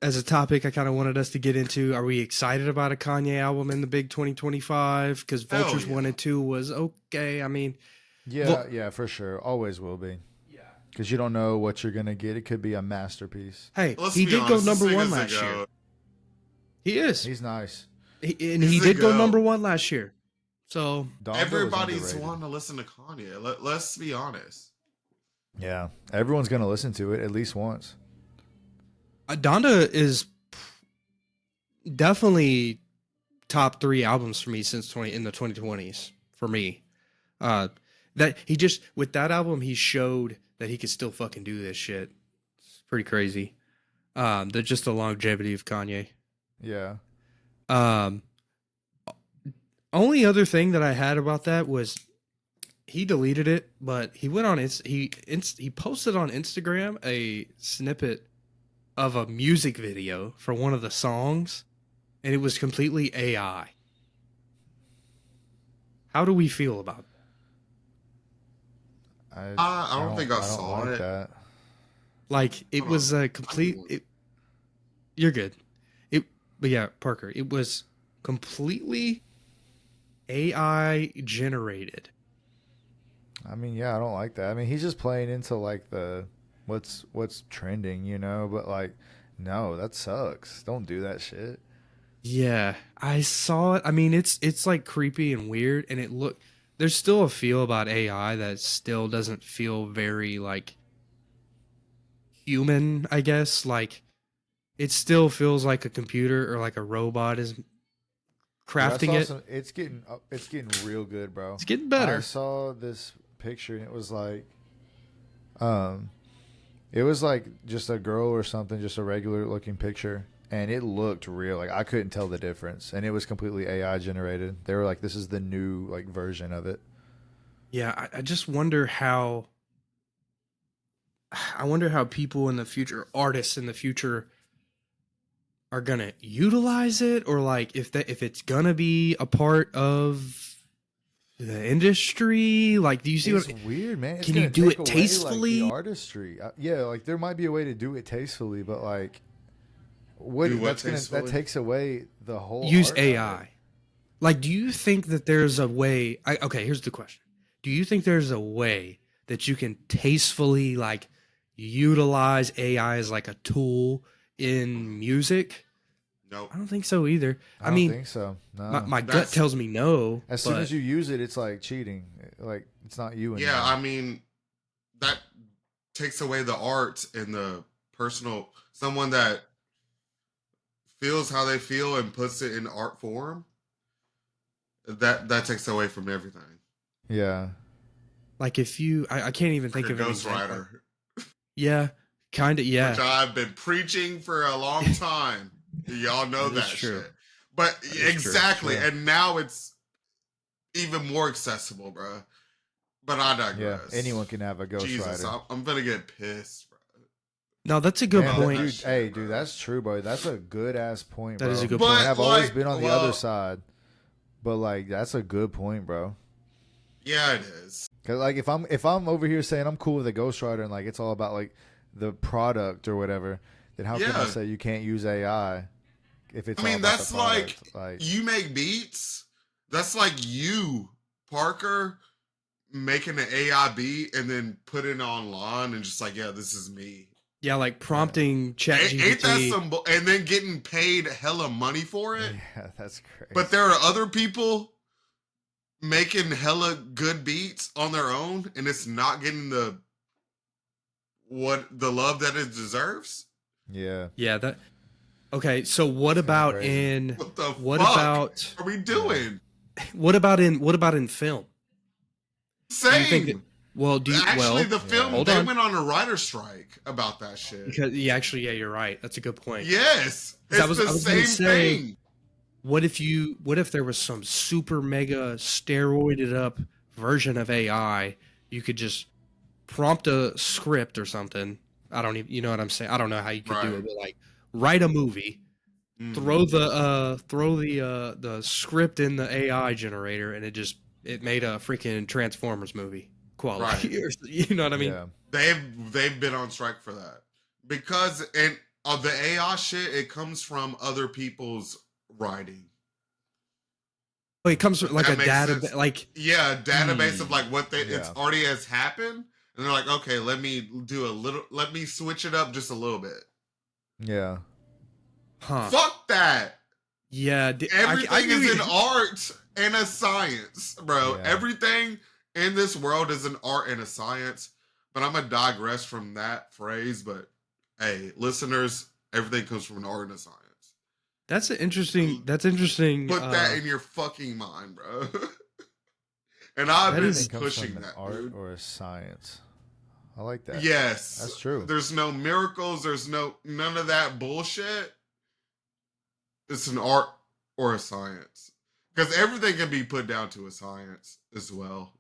as a topic I kind of wanted us to get into. Are we excited about a Kanye album in the big 2025? Because Vultures 1 and 2 was okay. I mean, yeah, for sure. Always will be. Yeah. Because you don't know what you're going to get. It could be a masterpiece. Hey, he did go number 1 last year. He is. He nice. He did go number 1 last year. So everybody's wanting to listen to Kanye. Let's be honest. Yeah, everyone's going to listen to it at least once. Donda is definitely top 3 albums for me since in the 2020s for me. That he just with that album he showed that he could still fucking do this shit. It's pretty crazy. Just the longevity of Kanye. Yeah. Only other thing that I had about that was he deleted it, but he went on he posted on Instagram a snippet of a music video for one of the songs, and it was completely AI. How do we feel about that? I don't think I saw like that. Like it was a complete. You're good. But yeah, Parker, it was completely AI generated. I mean, yeah, I don't like that. I mean, he's just playing into like the what's trending, you know, but like no, that sucks. Don't do that shit. Yeah, I saw it. I mean, it's like creepy and weird, and there's still a feel about AI that still doesn't feel very like human, I guess. Like it still feels like a computer or like a robot is crafting it. It's getting real good, bro. It's getting better. I saw this picture and it was like just a girl or something, just a regular looking picture, and it looked real. Like I couldn't tell the difference, and it was completely AI generated. They were like, this is the new like version of it. Yeah, I just wonder how people in the future, artists in the future, are gonna utilize it, or like if it's gonna be a part of the industry. Like, do you see it's weird, man? Can you do it tastefully? Like, the artistry, yeah. Like there might be a way to do it tastefully, but like, that takes away the whole. Use AI. Like, do you think that there's a way? Okay, here's the question: do you think there's a way that you can tastefully like utilize AI as like a tool in music? Nope. I don't think so either. I don't think so. No. My gut tells me no. As soon as you use it, it's like cheating. Like it's not you anymore. Yeah, I mean, that takes away the art and the personal. Someone that feels how they feel and puts it in art form. That takes away from everything. Yeah. Like if you, I can't even think of an example. Ghostwriter. Yeah, kind of. Yeah. Which I've been preaching for a long time. Y'all know that true. shit. But exactly. True. And now it's even more accessible, bro. But I digress. Yeah, anyone can have a ghostwriter. Jesus, I'm going to get pissed, bro. No, that's a good point. Dude, that's true, bro. That's a good ass point, bro. That is a good point. I've always been on the other side. But like, that's a good point, bro. Yeah, it is. Cause like, if I'm over here saying I'm cool with a ghostwriter and like it's all about like the product or whatever, then how can I Yeah. say you can't use AI if it's I all mean, about that's the like product? you make beats. That's like you, Parker, making an AI beat and then put it online and just like, yeah, this is me. Yeah, like prompting Ain't that ChatGPT. some? And then getting paid hella money for it. Yeah, that's crazy. But there are other people making hella good beats on their own, and it's not getting the love that it deserves. Yeah. Yeah, that. Okay, so what about crazy. in What the what fuck about are we doing? what about in film? Do you think that, Same. well, do you, Actually, well, the film hold they on. went on a writer's strike about that shit. Because yeah, actually, yeah, you're right. That's a good point. Yes, 'Cause it's the gonna same say, thing. what if there was some super mega steroided up version of AI? You could just prompt a script or something. I don't even, you know what I'm saying? I don't know how you could do Right. it, but like write a movie, Mhm. throw the script in the AI generator, and it made a freaking Transformers movie quality. Right. You know what I mean? Yeah. They've been on strike for that because and of the AI shit, it comes from other people's writing. But it comes with like That a makes data, sense. like Yeah, a database of like what it's Yeah. already has happened, and they're like, okay, let me switch it up just a little bit. Yeah. huh? Fuck that. Yeah, Everything is knew an art and a science, bro. Yeah. Everything in this world is an art and a science. But I'm gonna digress from that phrase. But hey, listeners, everything comes from an art and a science. That's interesting. That's interesting. Put that in your fucking mind, bro. And I've That been is- Everything comes pushing from an that, art dude. or a science. I like that. Yes, That's true. There's no miracles. There's none of that bullshit. It's an art or a science because everything can be put down to a science as well.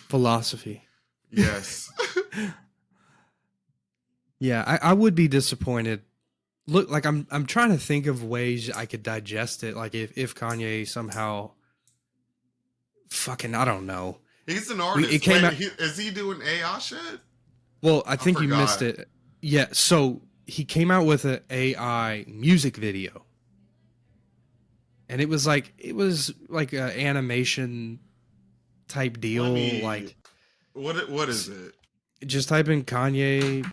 philosophy. Yes. Yeah, I would be disappointed. Look, like I'm trying to think of ways I could digest it. Like if Kanye somehow, fucking, I don't know. He's an artist. It came out. Is he doing AI shit? Well, I think you forgot. missed it. Yeah, so he came out with an AI music video, and it was like an animation type deal. Like, What is it? just type in Kanye.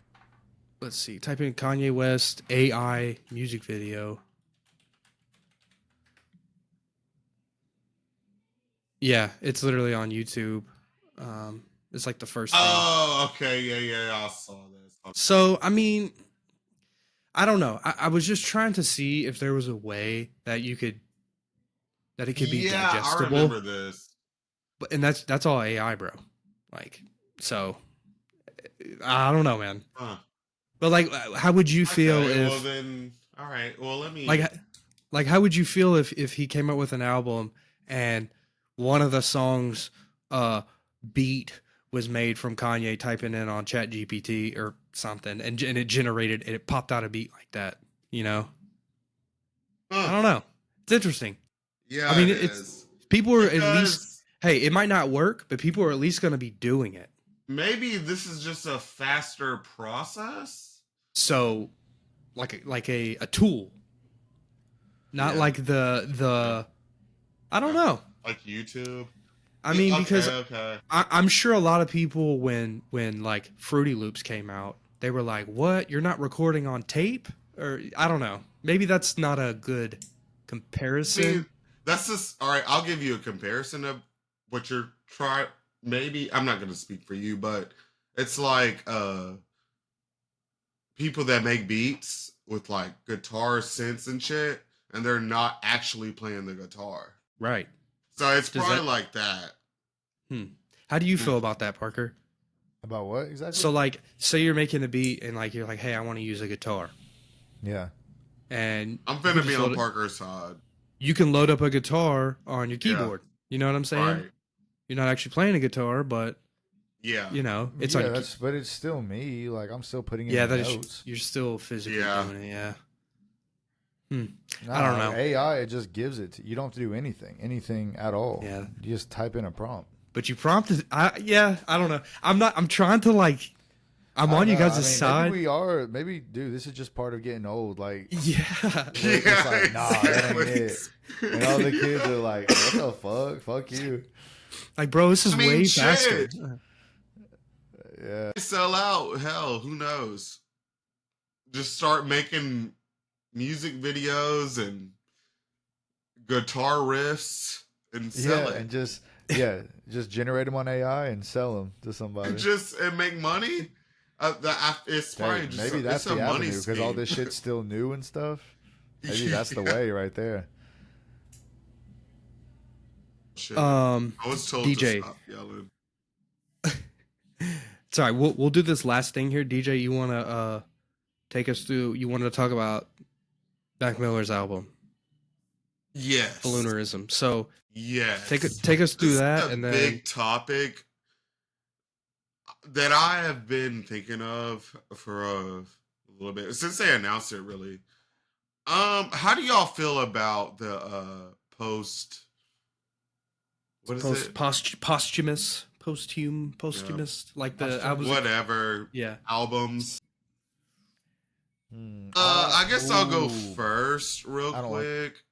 Let's see. Type in Kanye West AI music video. Yeah, it's literally on YouTube. It's like the first thing. Oh, okay, yeah, I saw this. So, I mean, I don't know. I was just trying to see if there was a way that it could be digestible. I remember this. But and that's all AI, bro. Like, so I don't know, man. Huh. But like, how would you feel Okay, if well then, all right. Well, let me like how would you feel if he came out with an album and one of the songs beat was made from Kanye typing in on ChatGPT or something, and it popped out a beat like that, you know? I don't know. It's interesting. Yeah, I mean, it's people are at because least, hey, it might not work, but people are at least going to be doing it. maybe this is just a faster process. So, like a tool, not Yeah. like the I don't know. Like YouTube. I mean, Okay, because okay. I'm sure a lot of people when like Fruity Loops came out, they were like, "What? You're not recording on tape?" Or I don't know. Maybe that's not a good comparison. See, that's just all right. I'll give you a comparison of what you're trying. Maybe I'm not going to speak for you, but it's like people that make beats with like guitar synths and shit, and they're not actually playing the guitar. Right. So it's Does probably that- like that. How do you feel about that, Parker? About what exactly? So like, say you're making a beat and like you're like, "Hey, I want to use a guitar," yeah. and I'm you finna just be load on it- Parker's side. You can load up a guitar on your keyboard. You know what I'm saying? Right. You're not actually playing a guitar, but Yeah. you know it's yeah, on. Your but it's still me. Like I'm still putting in yeah, the that is. notes. You're still physically Yeah. doing it. Yeah. I don't know. AI, it just gives it. You don't have to do anything at all. Yeah. You just type in a prompt. But you prompted. I don't know. I'm trying to like. I'm on you guys' side. Maybe we are. Maybe, dude, this is just part of getting old. Like, Yeah. it's like, nah, that ain't it. And all the kids are like, what the fuck? Fuck you. Like, bro, this is way shit. faster. Yeah. Sell out. Hell, who knows? Just start making music videos and guitar riffs and sell it. And just generate them on AI and sell them to somebody. And make money. It's probably Dang, just maybe that's it's a the money avenue because all this scheme. shit's still new and stuff. Maybe that's the way right there. Shit. I was told DJ. to stop yelling. Sorry, we'll do this last thing here. DJ, you want to take us through? You wanted to talk about Mac Miller's album, Yes. Balloonerism. So Yes. take us through This is that, a and then big topic that I have been thinking of for a little bit since they announced it. Really, how do y'all feel about the post? What is it? Posthumous, like the albums. Whatever. Yeah. Albums. I guess I'll go first, real I don't like- quick.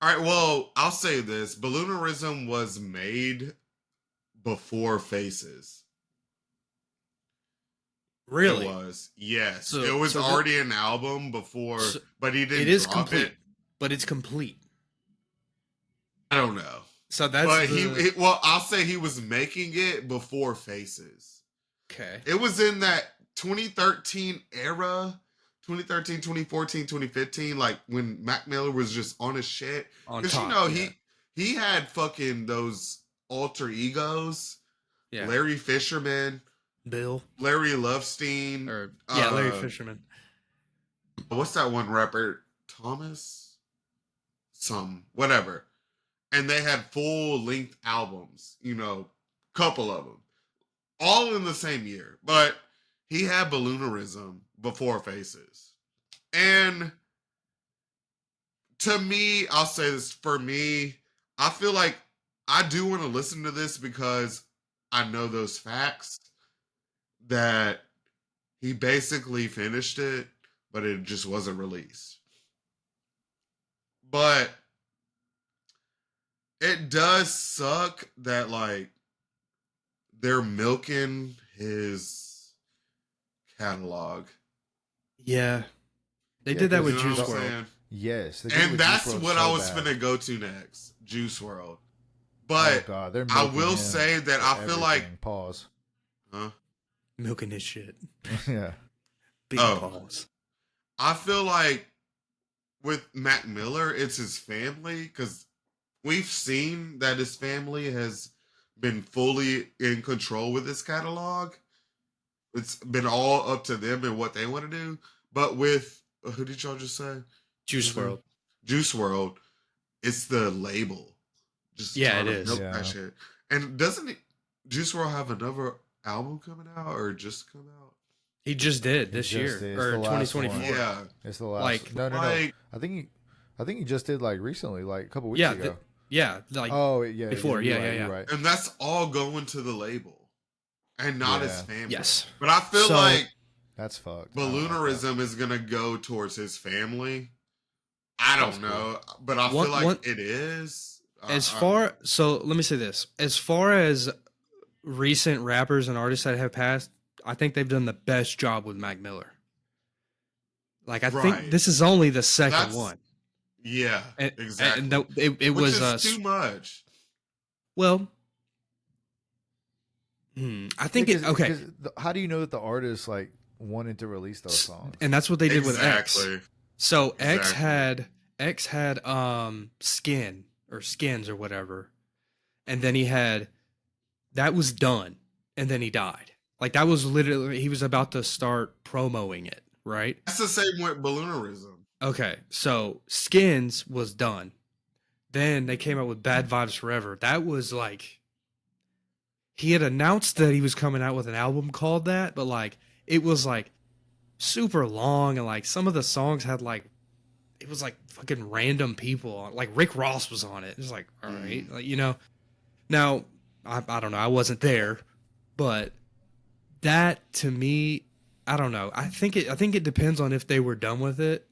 All right, well, I'll say this. Balloonerism was made before Faces. Really? It was. Yes. So- it was so already an album before, but he didn't It is drop complete, it. but it's complete. I don't know. So that's But well, I'll say he was making it before Faces. okay. It was in that 2013 era. 2013, 2014, 2015, like when Mac Miller was just on his shit. On Because top, you know, yeah. he had fucking those alter egos. Yeah. Larry Fisherman, Bill Larry Lovestein. Larry Fisherman. What's that one rapper? Thomas? Whatever. And they had full length albums, couple of them. All in the same year. But he had Balloonerism before Faces. And to me, I'll say this, for me, I feel like I do want to listen to this because I know those facts that he basically finished it, but it just wasn't released. But it does suck that, like, they're milking his catalog. Yeah. They did that with You know Juice what I'm WRLD. saying? Yes. And that's what I was finna go to next. Juice WRLD. But I will say that I feel like... Pause. Huh? Milking his shit. Yeah. Big pause. I feel like with Mac Miller, it's his family, because we've seen that his family has been fully in control with his catalog. It's been all up to them and what they want to do. But with, who did y'all just say? Juice WRLD. Juice WRLD, it's the label. Just it is. milk that shit. And doesn't Juice WRLD have another album coming out or just come out? He just did this year or 2024. Yeah, it's the last. Like, no. I think he just did like recently, like a couple weeks ago. Before. You're right. And that's all going to the label and not his family. Yes. But I feel like that's fucked. Balloonerism is gonna go towards his family. I don't know, but I feel like it is. So let me say this: as far as recent rappers and artists that have passed, I think they've done the best job with Mac Miller. Like, I think this is only the second one. Yeah, exactly. And it was too much. Well, I think okay. How do you know that the artist like wanted to release those songs? And that's what they did with X. So Exactly. X had Skin or Skins or whatever, and then that was done, and then he died. Like, that was literally, he was about to start promoting it, right? That's the same with Balloonerism. Okay, so Skins was done. Then they came out with Bad Vibes Forever. That was like, he had announced that he was coming out with an album called that, but like, it was like super long, and like some of the songs had like it was like fucking random people on. Like Rick Ross was on it. It was like, all right, like Now I don't know. I wasn't there, but that to me, I don't know. I think it depends on if they were done with it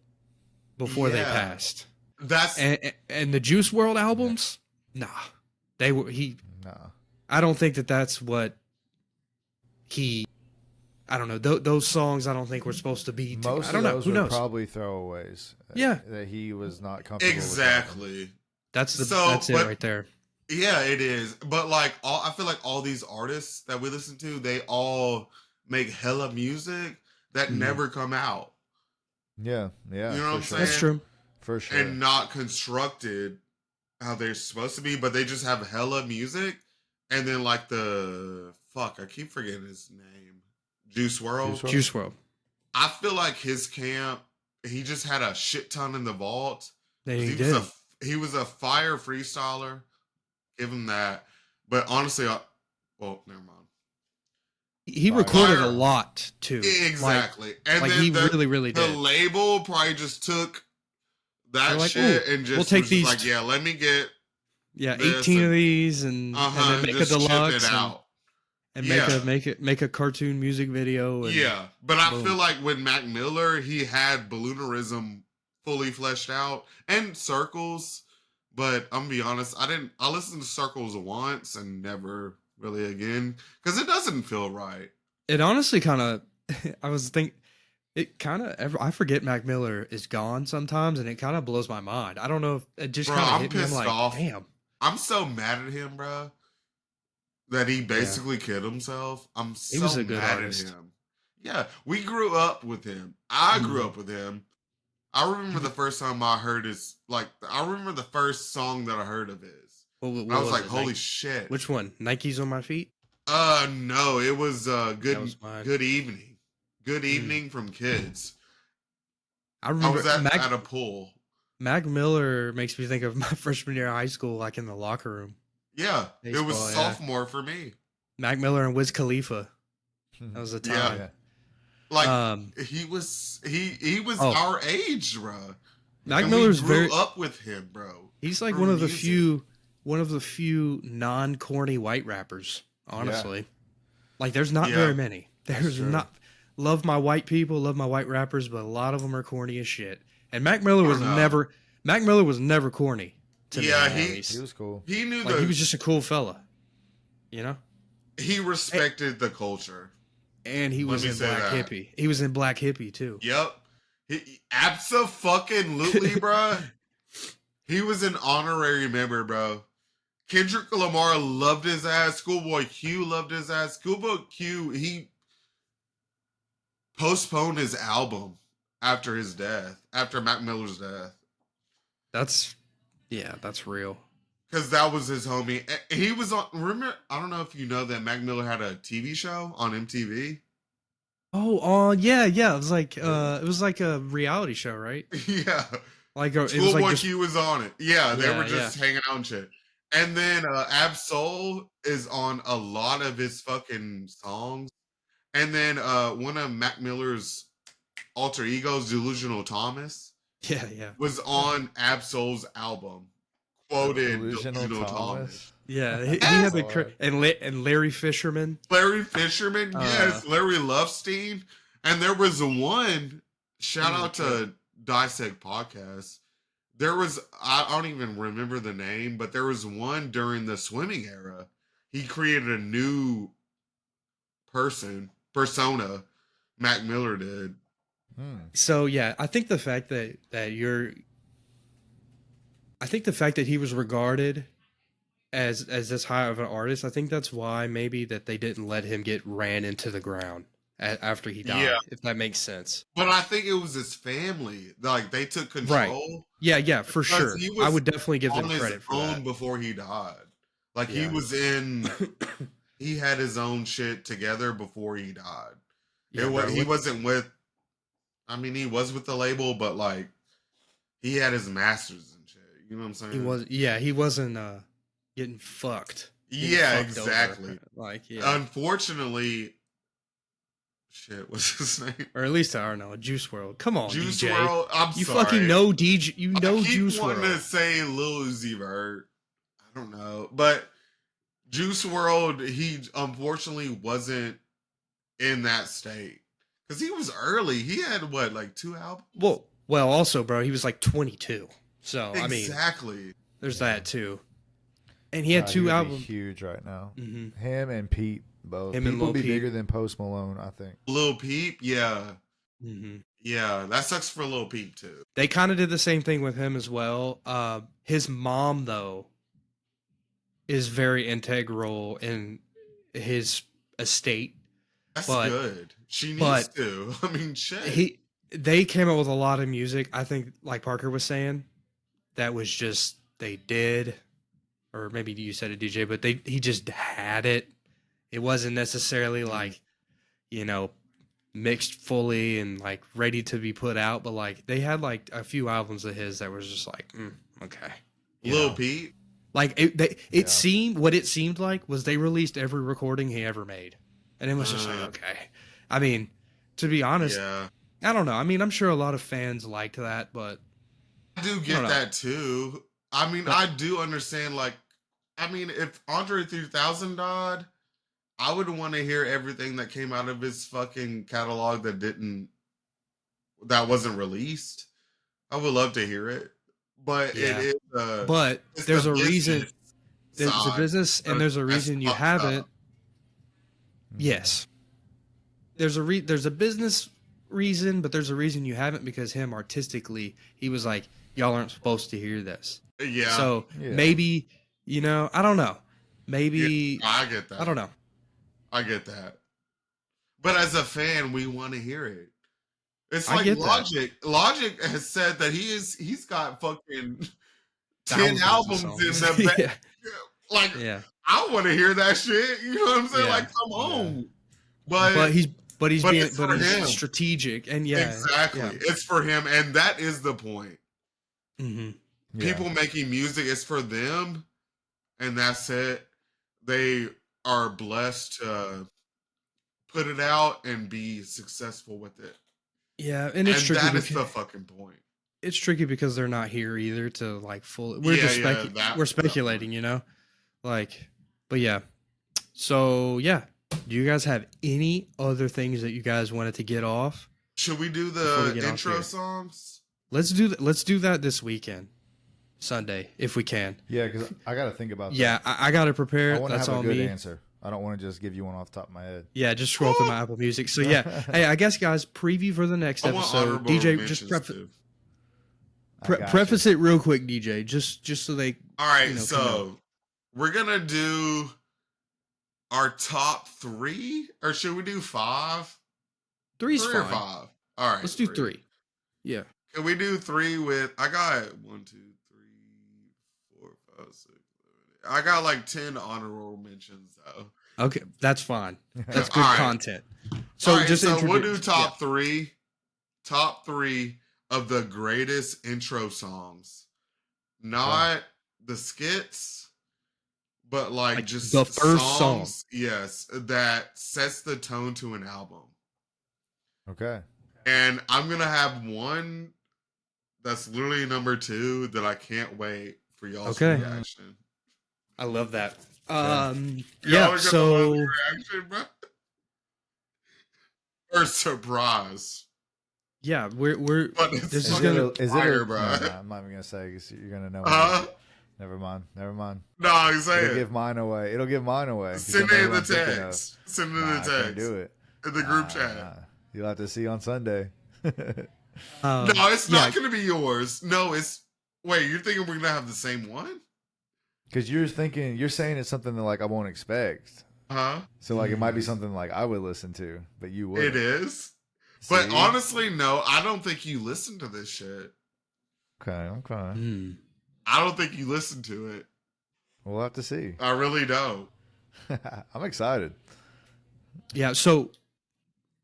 before they passed. That's and the Juice World albums, nah, they were No. I don't think that's what he. I don't know. Those songs I don't think were supposed to be. Most I don't of know. those Who were knows? probably throwaways. Yeah. That he was not comfortable exactly. That's it right there. Yeah, it is. But like I feel like all these artists that we listen to, they all make hella music that never come out. Yeah, yeah. You know what I'm saying? That's true. For sure. And not constructed how they're supposed to be, but they just have hella music. And then like I keep forgetting his name. Juice WRLD. Juice WRLD. I feel like his camp, he just had a shit ton in the vault. He was a fire freestyler. Give him that. But honestly, never mind. He recorded a lot too. Exactly. And like then he really, really the did. label probably just took that like, shit and just we'll take was these like, yeah, let me get 18 of these and then make a deluxe and make a cartoon music video. And but I feel like with Mac Miller, he had Balloonerism fully fleshed out and Circles. But I'm gonna be honest, I listened to Circles once and never really again because it doesn't feel right. It honestly kind of, I forget Mac Miller is gone sometimes, and it kind of blows my mind. I don't know if it just kind of hit me. I'm like, off. Damn, I'm so mad at him, bro. That he basically killed himself. I'm so mad at him. Yeah, we grew up with him. I grew up with him. I remember the first time I heard I remember the first song that I heard of his. What I was like, holy shit. Which one? Nike's on My Feet? No, it was Good Evening. Good Evening from Kids. I remember I was at a pool. Mac Miller makes me think of my freshman year of high school, like in the locker room. Yeah, it was sophomore for me. Mac Miller and Wiz Khalifa. That was a time. Yeah. Like he was our age, bro. Mac Miller's grew up with him, bro. He's like one of the few non-corny white rappers, honestly. Like there's not very many. There's not. Love my white people, love my white rappers, but a lot of them are corny as shit. And Mac Miller was never corny to me. Yeah, he was cool. He knew he was just a cool fella. You know? He respected the culture. And he was in Black Hippie. He was in Black Hippie too. Yep. Abso-fucking-lutely, bro. He was an honorary member, bro. Kendrick Lamar loved his ass. Schoolboy Q loved his ass. Schoolboy Q, he postponed his album after his death, after Mac Miller's death. That's real. Because that was his homie. He was on, remember, I don't know if you know that Mac Miller had a TV show on MTV. Oh, yeah. It was like a reality show, right? Yeah. Like Schoolboy Q was on it. Yeah, they were just hanging out and shit. And then Ab-Soul is on a lot of his fucking songs. And then one of Mac Miller's alter egos, Delusional Thomas, was on Ab-Soul's album. Quoted Delusional Thomas. Yeah, he had the and Larry Fisherman. Larry Fisherman, yes, Larry Lovestein. And there was one, shout out to Dissect Podcast. There was, I don't even remember the name, but there was one during the swimming era. He created a new persona, Mac Miller did. So yeah, I think the fact that he was regarded as this high of an artist, I think that's why maybe that they didn't let him get ran into the ground after he died, if that makes sense. But I think it was his family. Like, they took control. Right. Yeah, for sure. I would definitely give them credit for that. Before he died. Like, he was he had his own shit together before he died. He wasn't with, I mean, he was with the label, but, like, he had his masters and shit. You know what I'm saying? He wasn't getting fucked. Yeah, exactly. Like, Unfortunately, shit, what's his name? Or at least I don't know, Juice World. Come on, Juice DJ. WRLD. I'm You sorry. fucking know DJ. You know I keep Juice wanting World. to say Lil Uzi Vert. I don't know, but Juice WRLD, he unfortunately wasn't in that state because he was early. He had what, like 2 albums? Well, also, bro, he was like 22. So I mean, exactly. there's that too. And he had He 2 would be albums. huge right now. Mm-hmm. Him and Pete both. Him Pete and will Lil be Peep. bigger than Post Malone, I think. Lil Peep, yeah. Mm-hmm. Yeah, that sucks for Lil Peep too. They kind of did the same thing with him as well. His mom, though, is very integral in his estate. That's But- good. She needs but- to. I mean, shit. They came up with a lot of music. I think, like Parker was saying, that was just they did, or maybe you said it, DJ, but he just had it. It wasn't necessarily like, you know, mixed fully and like ready to be put out, but like they had like a few albums of his that was just like, okay. You Lil know? Peep. Like it Yeah. seemed, what it seemed like was they released every recording he ever made, and it was just like, okay. I mean, to be honest, Yeah. I don't know. I mean, I'm sure a lot of fans liked that, but I do I get don't know. that too. I mean, But- I do understand. Like, I mean, if Andre 3000 died, I would want to hear everything that came out of his fucking catalog that wasn't released. I would love to hear it, but Yeah. it is. but it's there's the a reason. business There's a side. business, and there's a That's reason you fucked haven't. up. Yes. There's a business reason, but there's a reason you haven't, because him artistically, he was like, y'all aren't supposed to hear this. Yeah. So Yeah. maybe, you know, I don't know. Maybe, I get that. I don't know. I get that. But as a fan, we want to hear it. It's I like get that. Logic. Logic has said that he's got fucking 10 Thousands of albums in songs. the back. yeah. Like, Yeah. I want to hear that shit. You know what I'm saying? Yeah. Like, come on. But But he's but being it's for him. strategic, and yeah. exactly. Yeah. It's for him. And that is the point. Mm-hmm. Yeah. People making music is for them. And that's it. They are blessed to put it out and be successful with it. Yeah, and it's tricky. that is because, the fucking point. it's tricky because they're not here either to like fully. We're Yeah, just yeah, that- we're speculating, you know, like. But yeah, so yeah. Do you guys have any other things that you guys wanted to get off? Should we do Before we the get off intro here. songs? Let's do that this weekend, Sunday, if we can. Yeah, because I got to think about that. Yeah, I got to prepare. I want to That's have a on good me. answer. I don't want to just give you one off the top of my head. Yeah, just scroll through my Apple Music. So yeah, hey, I guess guys, preview for the next I want episode. honorable DJ, mentions, just too. I got preface you. it real quick, DJ, just so they. All right, You know, so we're gonna do our top 3, or should we do 5? Three's 3 or fine. 5? All right, Let's do 3. Yeah. Can we do 3 with? I got 1, 2, 3, 4, 5, 6, 7, 8. I got like 10 honorable mentions though. Okay, that's fine. That's good All right. content. So All right, just so we'll do introduce- top 3, top 3 of the greatest intro songs, not the skits, but like just the first song. songs, yes, that sets the tone to an album. Okay. And I'm gonna have one that's literally number 2 that I can't wait for y'all's Okay. reaction. I love that. Y'all Yeah. are gonna So love the reaction, bro. Or surprise. yeah, we're But it's This is fucking gonna- fire, no, bro. I'm not even gonna say 'cause you're gonna know. Never mind. Never mind. No, I'm saying It'll give mine away. It'll give mine away. 'cause send you'll it know in who the I'm thinking of. text. Send it in Nah, the I text. can't do it. In the group Nah, chat. nah. You'll have to see on Sunday. No, it's yeah, not going to be yours. No, it's. Wait, you're thinking we're going to have the same one? Because you're saying it's something that like I won't expect. Huh? So like it might be something like I would listen to, but you would. It is. But See? honestly, no, I don't think you listen to this shit. Okay. Hmm. I don't think you listen to it. We'll have to see. I really don't. I'm excited. Yeah, so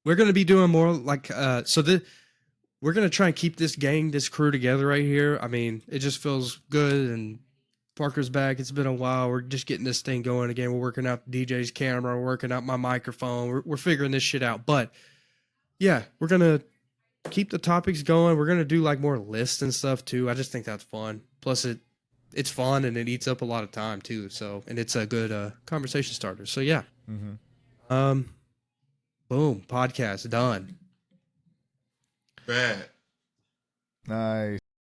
we're gonna be doing more like we're gonna try and keep this crew together right here. I mean, it just feels good, and Parker's back. It's been a while. We're just getting this thing going again. We're working out the DJ's camera. We're working out my microphone. We're figuring this shit out. But yeah, we're gonna keep the topics going. We're gonna do like more lists and stuff too. I just think that's fun. Plus, it's fun and it eats up a lot of time too. So, and it's a good conversation starter. So yeah, boom, podcast done. Bet. Nice.